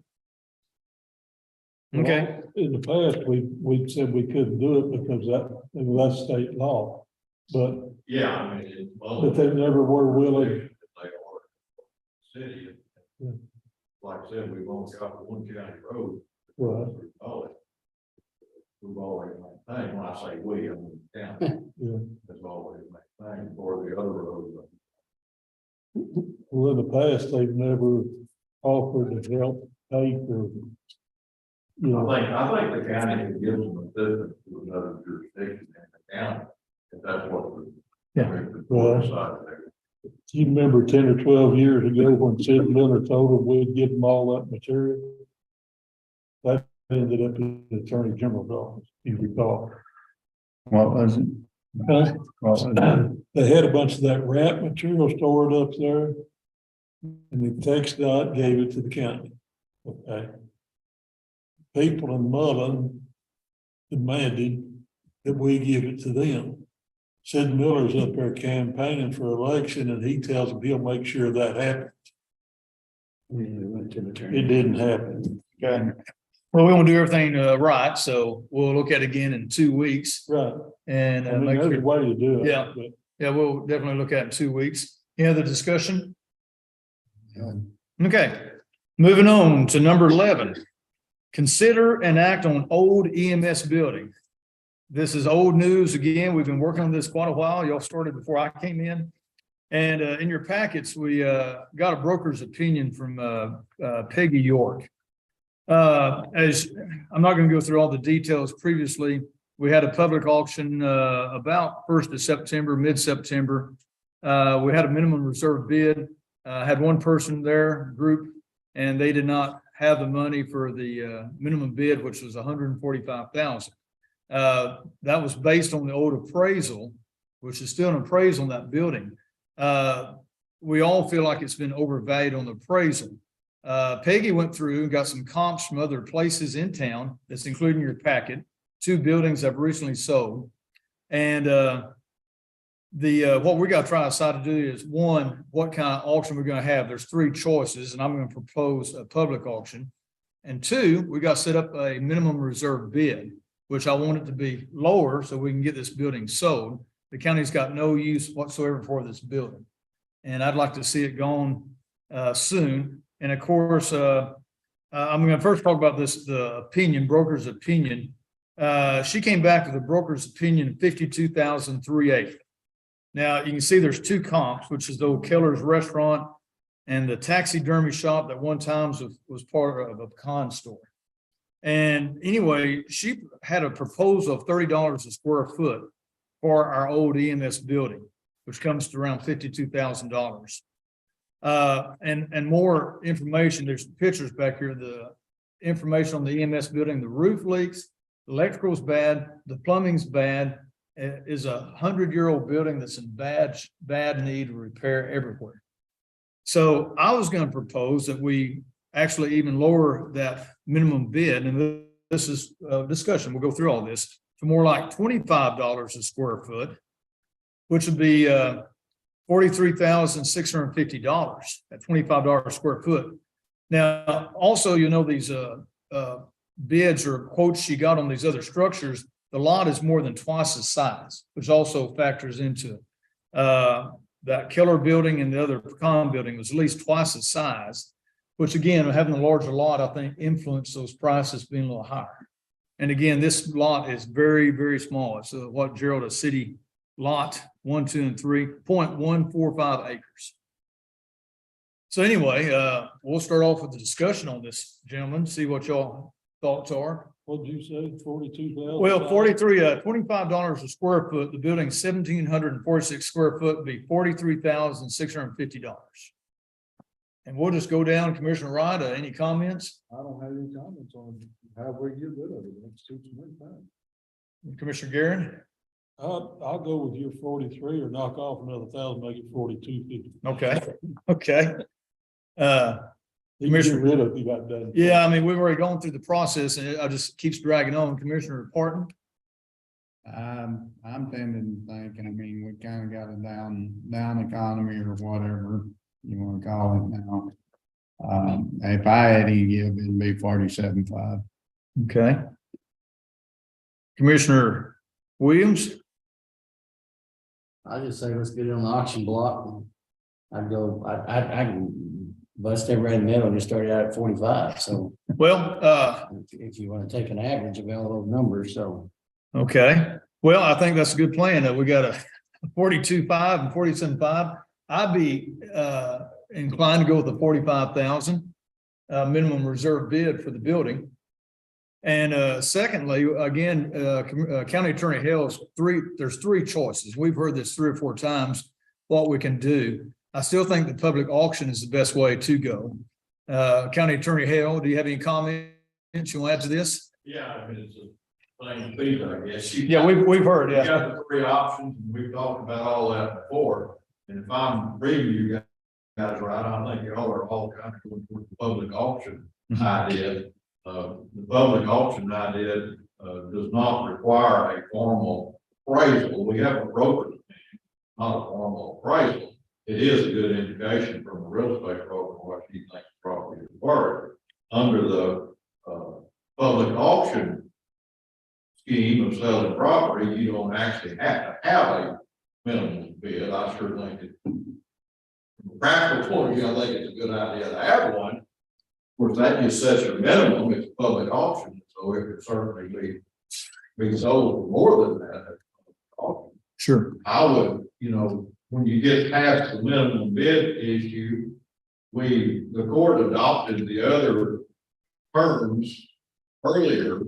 Okay, In the past, we said we couldn't do it because that's state law, but Yeah, I mean, it's. but they never were willing. They are city. Yeah. Like I said, we've only got one county road. Right. We've always maintained, when I say we, I mean the county. Yeah. Has always maintained for the other roads. Well, in the past, they've never offered to help pay for, you know. I think the county could give some assistance to another jurisdiction in the county, if that's what the. Yeah. the Well, decided there. You remember 10 or 12 years ago when Sid Miller told them we'd give them all that material? That ended up in the Attorney General's office, you recall. what was it? Huh? Well, They had a bunch of that wrap material stored up there. And the text dot gave it to the county. Okay. People in Mullen demanded that we give it to them. Sid Miller's up there campaigning for election and he tells them he'll make sure that happens. It didn't happen. Okay. Well, we want to do everything right, so we'll look at it again in 2 weeks Right. and I mean, make there's a sure. way to do it. Yeah. but Yeah, we'll definitely look at it in 2 weeks. Any other discussion? Okay, moving on to number 11. Consider and act on old EMS building. This is old news again. We've been working on this quite a while. Y'all started before I came in. And in your packets, we got a broker's opinion from Peggy York. As I'm not going to go through all the details previously, we had a public auction about 1st of September, mid-September. We had a minimum reserve bid, had one person there, group, and they did not have the money for the minimum bid, which was $145,000. That was based on the old appraisal, which is still an appraisal on that building. We all feel like it's been overvalued on the appraisal. Peggy went through and got some comps from other places in town that's included in your packet. 2 buildings have recently sold. And what we got to try to decide to do is, one, what kind of auction we're going to have. There's 3 choices, and I'm going to propose a public auction. And 2, we got to set up a minimum reserve bid, which I want it to be lower so we can get this building sold. The county's got no use whatsoever for this building. And I'd like to see it gone soon. And of course, I'm going to first talk about this, the opinion, broker's opinion. She came back with a broker's opinion of $52,380. Now you can see there's 2 comps, which is the old Keller's Restaurant and the taxidermy shop that one time was part of a con store. And anyway, she had a proposal of $30 a square foot for our old EMS building, which comes to around $52,000. And more information, there's pictures back here, the information on the EMS building, the roof leaks, the electrical's bad, the plumbing's bad. It is a 100-year-old building that's in bad need of repair everywhere. So I was going to propose that we actually even lower that minimum bid, and this is a discussion, we'll go through all this, to more like $25 a square foot, which would be $43,650 at $25 a square foot. Now, also, you know, these bids or quotes she got on these other structures, the lot is more than twice the size, which also factors into it. That Keller building and the other con building was at least twice the size, which again, having a larger lot, I think influenced those prices being a little higher. And again, this lot is very, very small. It's what Gerald, a city lot, 1, 2, and 3, 0.145 acres. So anyway, we'll start off with the discussion on this, gentlemen, see what y'all thoughts are. What'd you say, 42,000? Well, $25 a square foot, the building's 1,746 square foot would be $43,650. And we'll just go down, Commissioner Wright, any comments? I don't have any comments on how we get rid of it. It suits me fine. Commissioner Garrett? I'll go with your 43 or knock off another 1,000, make it 4250. Okay. You can get rid of it, you got done. Yeah, I mean, we've already gone through the process and it just keeps dragging on. Commissioner Parton? I'm tending to think, and I mean, we kind of got a down economy or whatever you want to call it now. If I had to give, it'd be 47.5. Okay. Commissioner Williams? I just say, let's get it on the auction block. I'd go, I can bust everybody in the middle and just start it out at 45. So Well, if you want to take an average of all those numbers, so. okay. Well, I think that's a good plan. We got a 42.5 and 47.5. I'd be inclined to go with the 45,000 minimum reserve bid for the building. And secondly, again, County Attorney Hale's there's 3 choices. We've heard this 3 or 4 times, what we can do. I still think the public auction is the best way to go. County Attorney Hale, do you have any comments you want to add to this? Yeah, I mean, same speed, I guess. Yeah, we've heard, You yeah. got the three options, and we've talked about all that before, and if I'm reading you guys right, I think y'all are all kind of going toward the public auction Mhm. idea. The public auction idea, does not require a formal appraisal. We have a broker's opinion, not a formal appraisal. It is a good indication from a real estate broker what he thinks the property is worth. Under the, public auction scheme of selling property, you don't actually have to have a minimum bid. I sure think it, from a practical point of view, I think it's a good idea to have one. Of course, that just sets your minimum, it's a public auction, so it could certainly be sold for more than that. Sure. I would, when you get past the minimum bid issue, the court adopted the other terms earlier,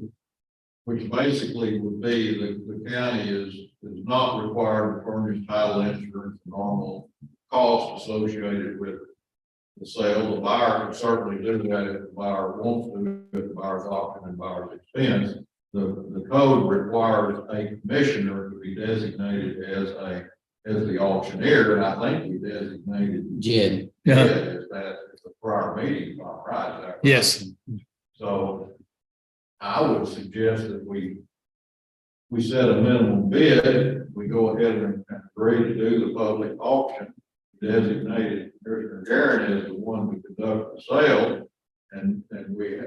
which basically would be that the county is not required to furnish title insurance, normal costs associated with the sale. The buyer can certainly do that if the buyer wants to, if the buyer's option and buyer's expense. The code requires a commissioner to be designated as the auctioneer, and I think we designated Jed, Yeah. as that at the prior meeting, if I'm right. Is that right? Yes. So I would suggest that we set a minimum bid, we go ahead and agree to do the public auction, designated Commissioner Garrett as the one to conduct the sale, and we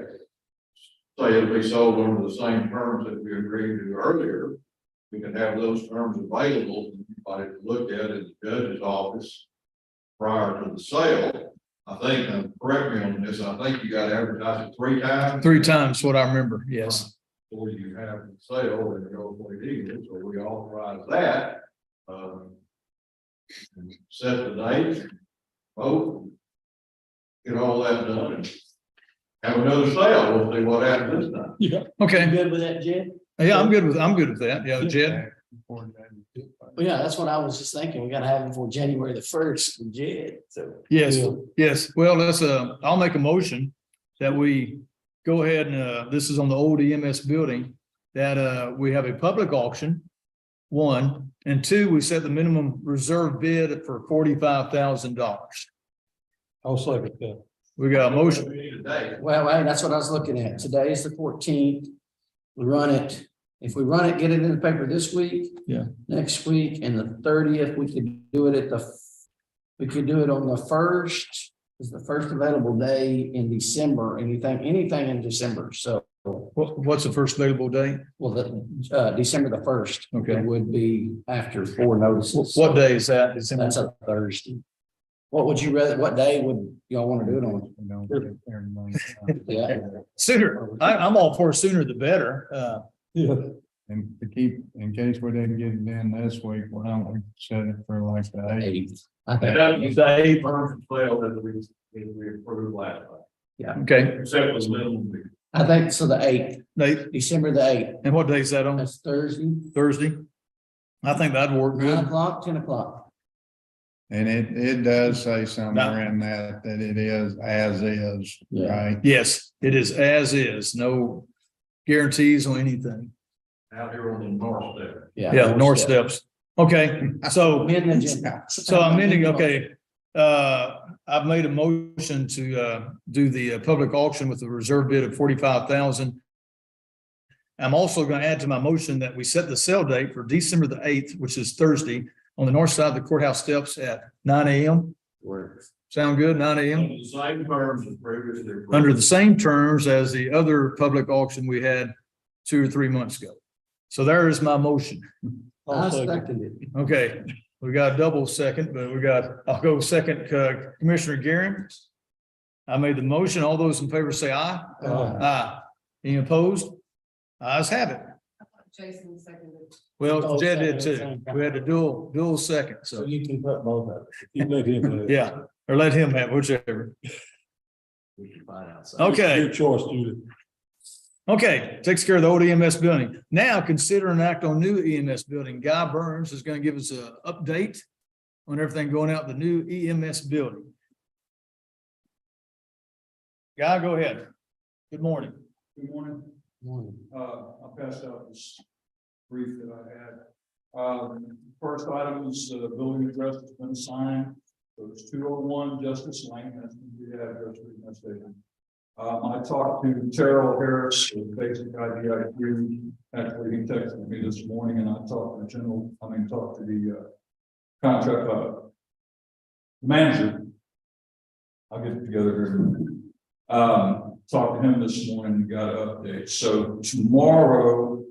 say it'll be sold under the same terms that we agreed to earlier. We can have those terms available for anybody to look at in the judge's office prior to the sale. I think, correct me on this, I think you got to advertise it 3 times. 3 times what I remember. Yes. Before you have the sale and go for it either, so we authorize that. And set the date, vote, get all that done, and have another sale. We'll see what happens this time. Yeah. Okay. good with that, Jed? Yeah, I'm good with that. Yeah, Jed. Well, yeah, that's what I was just thinking. We gotta have it before January the 1st, with Jed, so. Yes, Yeah. yes. Well, I'll make a motion that we go ahead and, this is on the old EMS building, that, we have a public auction, 1, and 2, we set the minimum reserve bid for $45,000. I'll second that. We got a motion. We need a date. Well, that's what I was looking at. Today is the 14th. We run it, if we run it, get it in the paper this week. Yeah. Next week and the 30th, we could do it we could do it on the 1st, is the first available day in December, anything in December. So, What's the first available date? well, December the 1st. Okay. It would be after 4 notices. What day is that? December? That's a Thursday. What would you rather, what day would y'all want to do it on? Yeah. Sooner. I'm all for sooner the better. Yeah. And to keep, in case we didn't get it in this week, why don't we set it for like the 8th? 8th. I think, That is the first sale that we approved last night, Okay, except for the minimum bid. I think so, the 8th, Nate, December the 8th. and what day is that on? That's Thursday, Thursday? I think that'd work 9 good. o'clock, 10 o'clock. And it does say somewhere in that it is as is, Yeah. right? Yes, it is as is, no guarantees on anything. Out here on the north there. Yeah, north steps. Okay, so, Amend the agenda. so I'm ending, okay. I've made a motion to, do the public auction with a reserve bid of 45,000. I'm also going to add to my motion that we set the sale date for December the 8th, which is Thursday, on the north side of the courthouse steps at 9 a.m. Works. Sound good? 9 a.m. Under the same terms as previously. approved. Under the same terms as the other public auction we had 2 or 3 months ago. So there is my motion. I I'll second. seconded it. Okay, we got a double second, but I'll go second, Commissioner Guerin. I made the motion. All those in favor say aye. Aye. Any opposed? Ayes have it. Jason seconded. Well, Both Jed did second, too. same time. We had a dual second, So so, you can put both of it. You let him have it. yeah, or let him have whichever. We can find out. So Okay. Your choice, Judy. Okay, takes care of the old EMS building. Now consider an act on new EMS building. Guy Burns is going to give us an update on everything going out the new EMS building. Guy, go ahead. Good morning. Good morning. I passed out this brief that I had. First item is the building address has been assigned. So it's 201 Justice Lane, that's the address for the station. I talked to Terrell Harris, the basic IDIQ. Actually, he texted me this morning and I talked to the contract manager. I'll get it together here. Talked to him this morning and got an update. So tomorrow,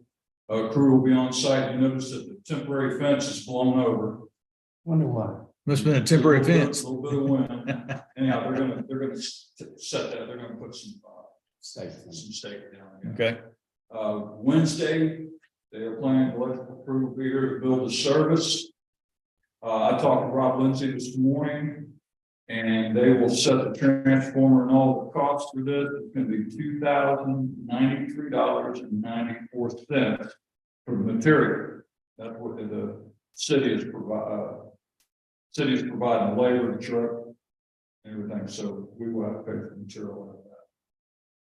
a crew will be on site. You notice that the temporary fence is blown over. Wonder why. Must have been a temporary A little bit- fence. A little bit of wind. Anyhow, they're gonna set that, they're gonna put some stake down. Yeah. Okay, Wednesday, they are planning the electrical crew will be here to build the service. I talked to Rob Lindsay this morning, and they will set the transformer and all the costs for this. It's gonna be $2,093.94 for the material. That's what the city is providing the labor, the truck, and everything, so we will have to pay for the material out of that.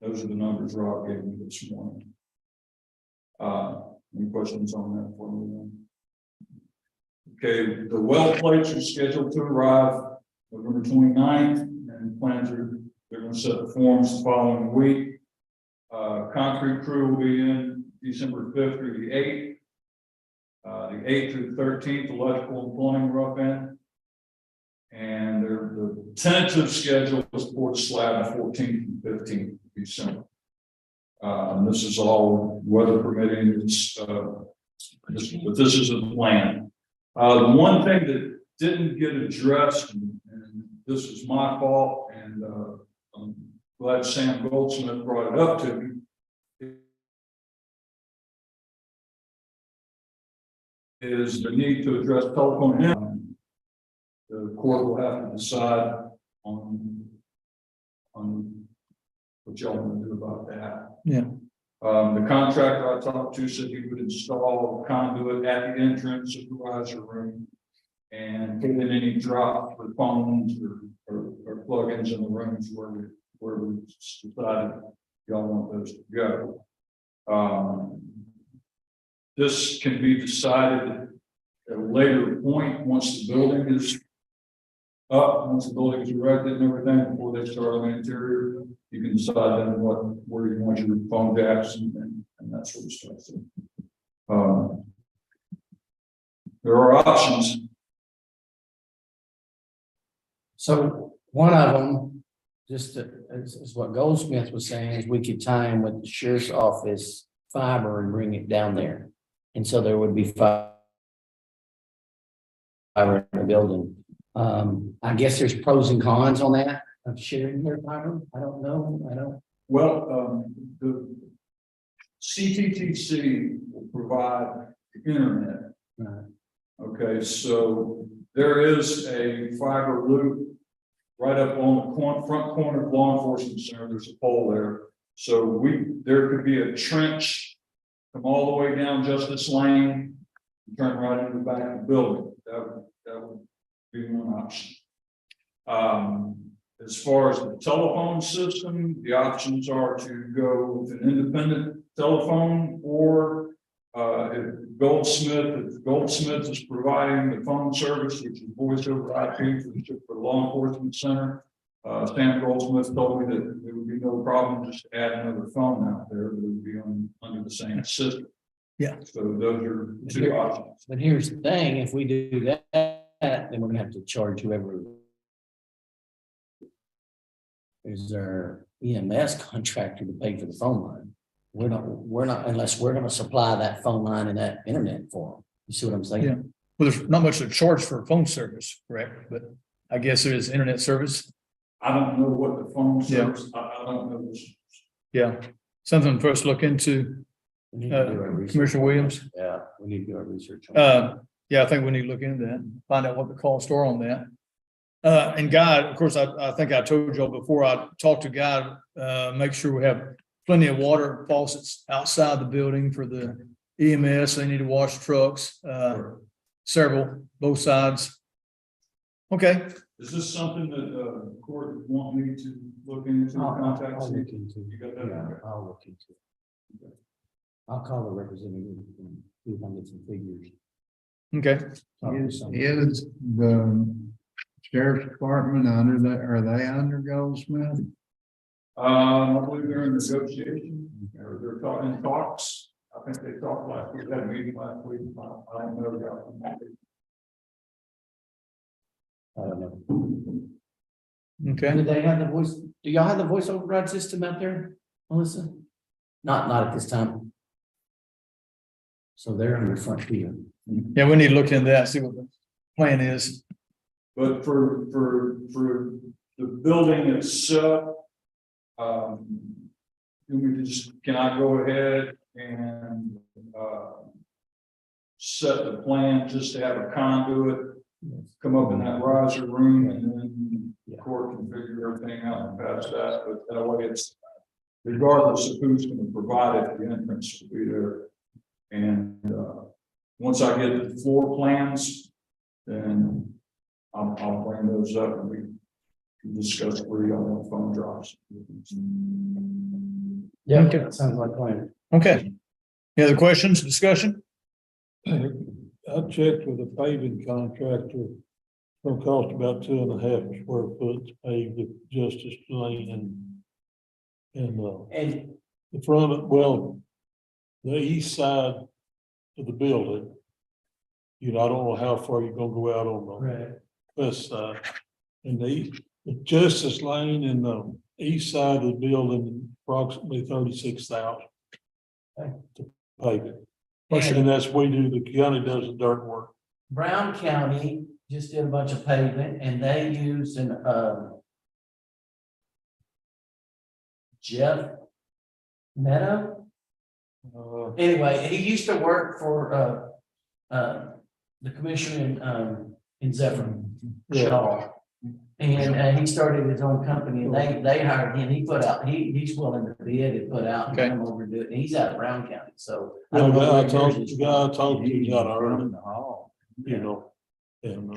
Those are the numbers Rob gave me this morning. Any questions on that for me? Okay, the well plates are scheduled to arrive November 29th, and plans are, they're gonna set the forms the following week. Concrete crew will be in December 5th through the 8th. The 8th through the 13th, electrical and plumbing rough end. And the tentative schedule is pour the slab the 14th and 15th of December. This is all weather permitting, but this is a plan. The one thing that didn't get addressed, and this is my fault, and I'm glad Sam Goldsmith brought it up to me, is the need to address telephone. The court will have to decide on what y'all want to do about that. Yeah. The contractor I talked to said he would install conduit at the entrance supervisor room and put in any drop for phones or plugins in the rooms where we decided y'all want those to go. This can be decided at a later point once the building is up, once the building is erected and everything, before they start on the interior, you can decide then where you want your phone jacks and that sort of stuff. So, there are options. So one of them, just is what Goldsmith was saying, is we could tie in with the sheriff's office fiber and bring it down there. And so there would be fiber in the building. I guess there's pros and cons on that of sharing their fiber. I don't know. Well, the CTTC will provide the internet. Right. Okay, so there is a fiber loop right up on the front corner of law enforcement center. There's a pole there. So there could be a trench come all the way down Justice Lane, and turn right into the back of the building. That would be one option. As far as the telephone system, the options are to go with an independent telephone, or if Goldsmith is providing the phone service, which is voice over IP for the law enforcement center. Stan Goldsmith told me that there would be no problem just add another phone out there that would be under the same system. Yeah. So those are two options. But here's the thing, if we do that, then we're gonna have to charge whoever is our EMS contractor to pay for the phone line. We're not, unless we're gonna supply that phone line and that internet for them. You see what I'm saying? Yeah. Well, there's not much to charge for phone service, correct? But I guess there is internet service. I don't know what the phone Yeah. service, I don't know this. Yeah, something for us to look into. We need to do our research. Commissioner Williams? Yeah, we need to do our research. on that. Yeah, I think we need to look into that, find out what the costs are on that. And Guy, of course, I think I told y'all before, I talked to Guy, make sure we have plenty of water faucets outside the building for the EMS. They need to wash trucks, several, both sides. Okay, Is this something that the court would want me to look into, contact? I'll look into You it. got that? Yeah, Okay. I'll look into it. I'll call the representative and see if I can get some figures. Okay, Is the sheriff's department under that, are they under Goldsmith? I believe they're in negotiation, or they're talking talks. I think they talked last week, had a meeting last week. I don't know about that. I don't know. okay. Do they have the voice, do y'all have the voice override system out there, Melissa? Not at this time. So they're on the front field. Yeah, we need to look into that, see what the plan is. But for the building itself, can I go ahead and, set the plan just to have a conduit come up in that riser room and then the court can figure everything out and pass that, but that way it's regardless of who's going to provide it, the entrance will be there. And, once I get the floor plans, then I'll bring those up and we can discuss where y'all want phone drops. Yeah, Okay. that sounds like plan. Okay. Any other questions, discussion? I checked with a paving contractor. It's gonna cost about 2.5 square foot to pave the Justice Lane and And the front of, well, the east side of the building. You know, I don't know how far you're gonna go out on the right, west side. And the Justice Lane and the east side of the building, approximately 36,000. Okay. To pave it. And that's, we do, the county does the dirt work. Brown County just did a bunch of pavement and they used an, Jeff Meadow. Anyway, he used to work for, the commissioner in Zephyr. Yeah. Shaw. And he started his own company and they hired him. He put out, he's willing to bid and put out and Okay. come over and do it. And he's out of Brown County, so. I The don't know guy I where talked, yours is the guy I talked to got early, the hall. you know, and,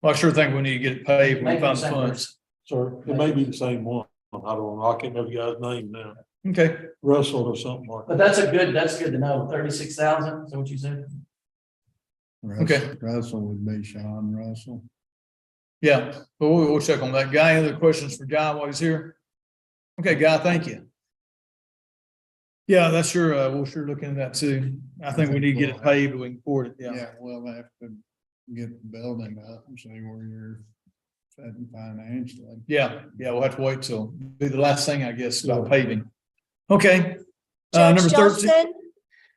Well, I sure think we need to get it paved when we Maybe find the same funds. sir, it may be the same one. I don't know. I can't remember the guy's name now. Okay, Russell or something like But that. that's good to know. 36,000, is that what you said? Okay. Russell would be Sean Russell. yeah, but we'll check on that. Guy, any other questions for Guy while he's here? Okay, Guy, thank you. Yeah, that's sure, we'll sure look into that too. I think we need to get it paved, we can afford it, yeah. Yeah, we'll have to get the building up and see where you're sitting financially. Yeah, we'll have to wait till, be the last thing, I guess, about paving. Okay. Number Judge 13, Johnston,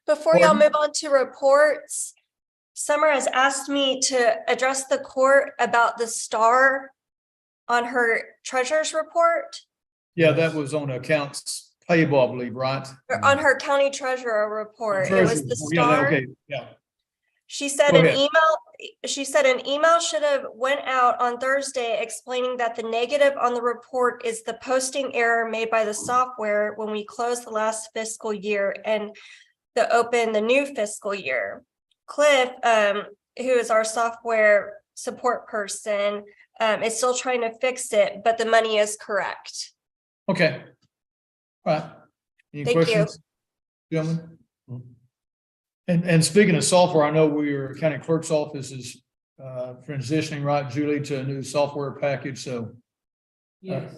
before y'all Pardon? move on to reports, Summer has asked me to address the court about the star on her treasurer's report, yeah, that was on accounts payable, I believe, right? or on her county treasurer report. It was the Yeah, star. okay, yeah, She said Go an ahead. email should have went out on Thursday explaining that the negative on the report is the posting error made by the software when we closed the last fiscal year and open the new fiscal year. Cliff, who is our software support person, is still trying to fix it, but the money is correct. okay. All right. Any Thank you. questions, gentlemen? And speaking of software, I know your county clerk's office is transitioning, right, Julie, to a new software package, so. Yes.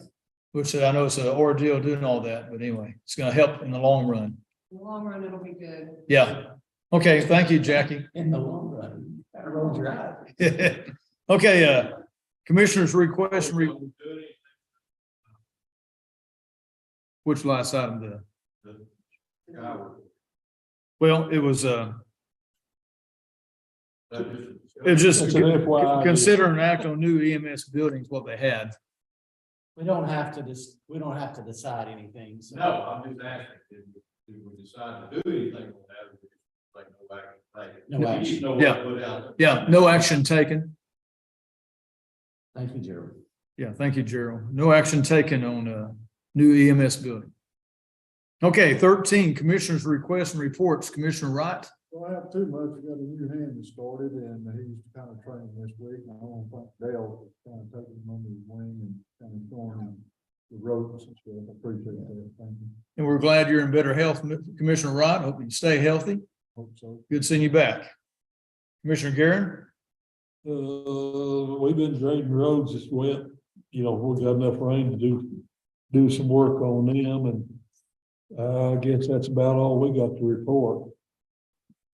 Which I know it's an ordeal doing all that, but anyway, it's gonna help in the long run. In the long run, it'll be good. Yeah. Okay, thank you, Jackie. In the long run, kind of rolls your eyes. Okay, commissioners request, which last item, well, it was just It's an FYI. consider an act on new EMS buildings, what they had. We don't have to decide anything. So. No, I'm just asking, did we decide to do anything on that? Or we just like go back and take it? No action. You know what Yeah. to put out. Yeah, no action taken. Thank you, Gerald. Yeah, thank you, Gerald. No action taken on new EMS building. Okay, 13, commissioners' requests and reports. Commissioner Wright. Well, I have too much. We got a new hand that started and he's kind of training this week. And I don't think Dale kind of taking him under his wing and kind of showing him the roads and stuff. I appreciate that. Thank you. And we're glad you're in better health, Commissioner Wright. Hope you stay healthy. Hope so. Good seeing you back. Commissioner Garren? We've been grading roads this wet, you know, we got enough rain to do some work on them, and I guess that's about all we got to report.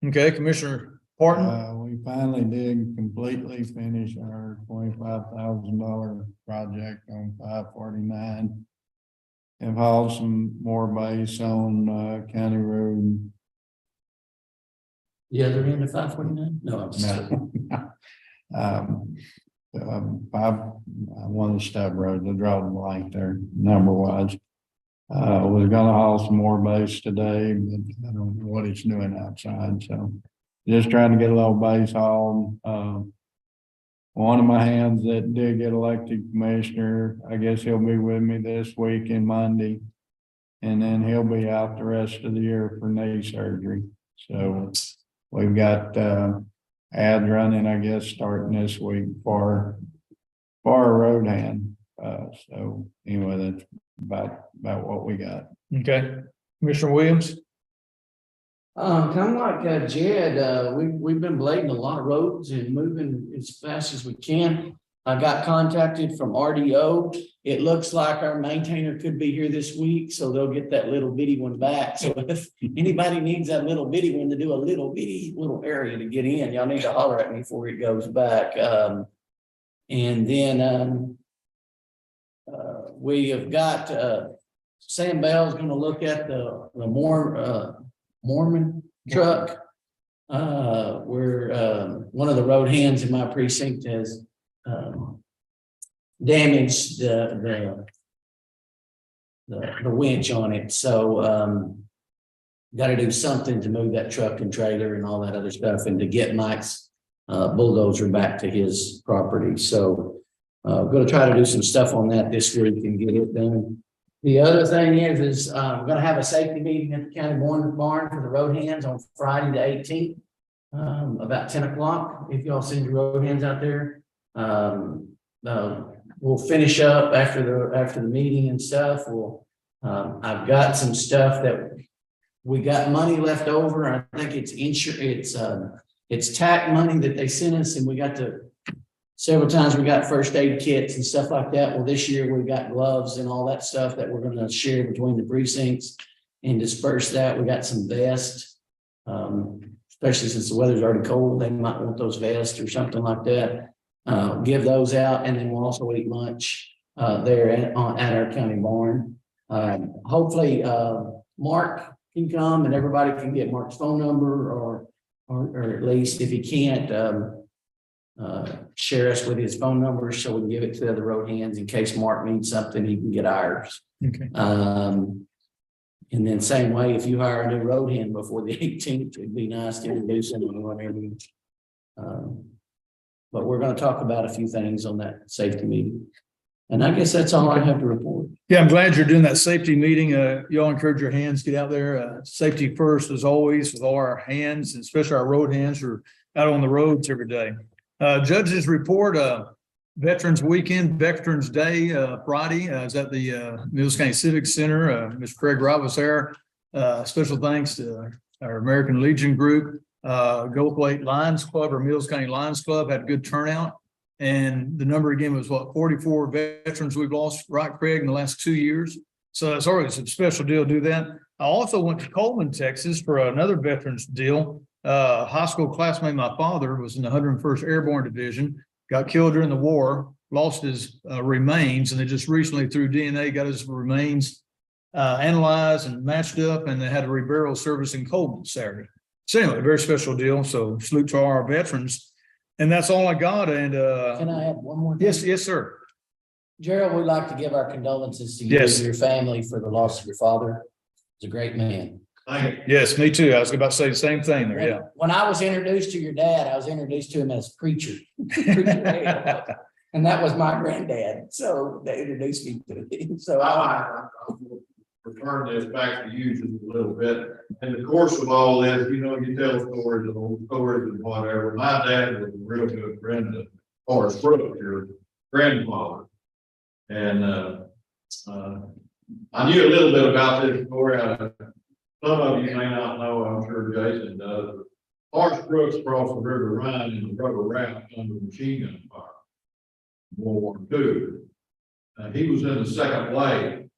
Okay, Commissioner Parton? We finally did completely finish our $25,000 project on 549. Have hauled some more base on County Road. The other end of 549? No, I'm just kidding. One of the stub roads, I draw the blank there, number wise. Was gonna haul some more base today, but I don't know what it's doing outside, so just trying to get a little base hauled. One of my hands that did get elected commissioner, I guess he'll be with me this week and Monday. And then he'll be out the rest of the year for knee surgery. So we've got ads running, I guess, starting this week for a road hand. So anyway, that's about what we got. Okay, Commissioner Williams? Kind of like Jed, we've been blading a lot of roads and moving as fast as we can. I got contacted from RDO. It looks like our maintainer could be here this week, so they'll get that little bitty one back. So if anybody needs that little bitty one to do a little bitty little area to get in, y'all need to holler at me before it goes back. And then we have got Sam Bell's going to look at the Mormon truck. Where one of the road hands in my precinct has damaged the winch on it. So got to do something to move that truck and trailer and all that other stuff, and to get Mike's bulldozer back to his property. So going to try to do some stuff on that this week and get it done. The other thing is we're going to have a safety meeting at the county barn for the road hands on Friday the 18th, about 10 o'clock. If y'all send your road hands out there, we'll finish up after the meeting and stuff. I've got some stuff that we got money left over. I think it's TAC money that they sent us, and we got several times we got first aid kits and stuff like that. Well, this year we got gloves and all that stuff that we're going to share between the precincts and disperse that. We got some vests, especially since the weather's already cold. They might want those vests or something like that. Give those out, and then we'll also eat lunch there at our county barn. Hopefully, Mark can come and everybody can get Mark's phone number, or at least if he can't, share us with his phone number so we can give it to the other road hands in case Mark needs something, he can get ours. Okay. And then same way, if you hire a new road hand before the 18th, it'd be nice to introduce him or whatever. But we're going to talk about a few things on that safety meeting. And I guess that's all I have to report. Yeah, I'm glad you're doing that safety meeting. Y'all encourage your hands, get out there. Safety first, as always, with all our hands, especially our road hands who are out on the roads every day. Judges report, Veterans Weekend, Veterans Day, Friday, is at the Mills County Civic Center. Mr. Craig Wright was there. Special thanks to our American Legion group. Goldthwaite Lions Club, or Mills County Lions Club, had a good turnout. And the number again was 44 veterans we've lost, right, Craig, in the last 2 years. So it's always a special deal to do that. I also went to Coleman, Texas for another veterans deal. High school classmate, my father, was in the 101st Airborne Division, got killed during the war, lost his remains, and they just recently through DNA got his remains analyzed and matched up, and they had a reburial service in Coleman Saturday. So anyway, very special deal. So salute to all our veterans. And that's all I got. And Can I add one more thing? yes, sir. Gerald, we'd like to give our condolences to you Yes. and your family for the loss of your father. He's a great man. Thank you. Yes, me too. I was about to say the same thing there. Yeah. When I was introduced to your dad, I was introduced to him as preacher. And that was my granddad. So they introduced me to him. So I return this back to you just a little bit. In the course of all this, you tell stories and old stories and whatever. My dad was a real good friend of Horace Brooks, your grandfather. And I knew a little bit about this story. Some of you may not know, I'm sure Jason does. Horace Brooks crossed the River Rhine in the rubber raft under machine gun fire. World War II. He was in the second wave.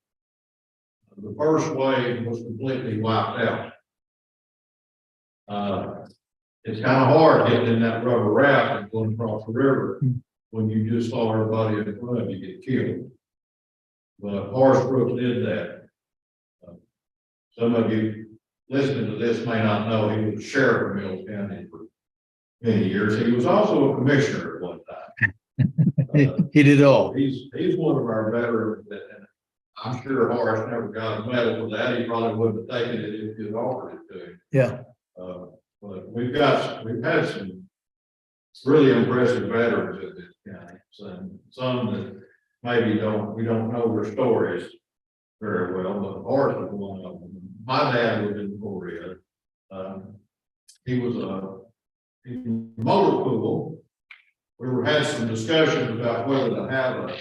The first wave was completely wiped out. It's kind of hard getting in that rubber raft and going across the river when you just saw everybody in front of you get killed. But Horace Brooks did that. Some of you listening to this may not know he was sheriff of Mills County for many years. He was also a commissioner at one time. He did all. He's one of our veterans, and I'm sure Horace never got a medal for that. He probably wouldn't have taken it if you'd offered it to him. Yeah. But we've had some really impressive veterans in this county, some that maybe we don't know their stories very well, but Horace was one of them. My dad was in Korea. He was in motor pool. We had some discussions about whether to have a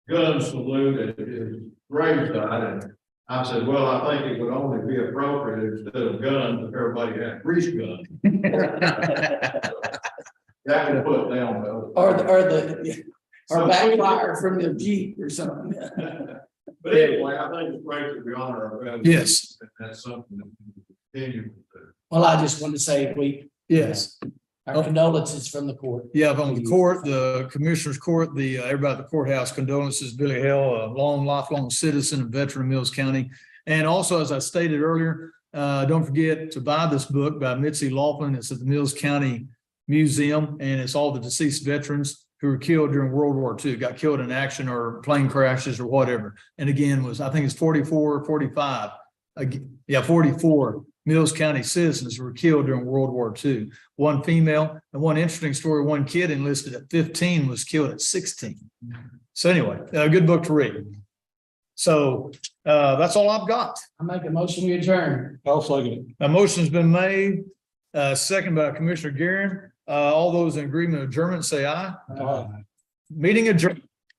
gun salute at his graveside, and I said, well, I think it would only be appropriate instead of guns if everybody had grease guns. That would put down the. Or backfire from the Jeep or something. But anyway, I think it's great that we honor our veterans. Yes. And that's something that we continue to do. Well, I just want to say Yes. our condolences from the court. Yeah, from the court, the commissioner's court, everybody at the courthouse, condolences, Billy Hale, a lifelong citizen of veteran of Mills County. And also, as I stated earlier, don't forget to buy this book by Mitzi Laughlin. It's at the Mills County Museum, and it's all the deceased veterans who were killed during World War II, got killed in action or plane crashes or whatever. And again, I think it's 44, 45. 44 Mills County citizens who were killed during World War II. One female, and one interesting story, one kid enlisted at 15 was killed at 16. So anyway, a good book to read. So that's all I've got. I make a motion, we adjourn. I'll second it. A motion's been made, second by Commissioner Guerin. All those in agreement of adjournment, say aye. Aye. Meeting adjourned.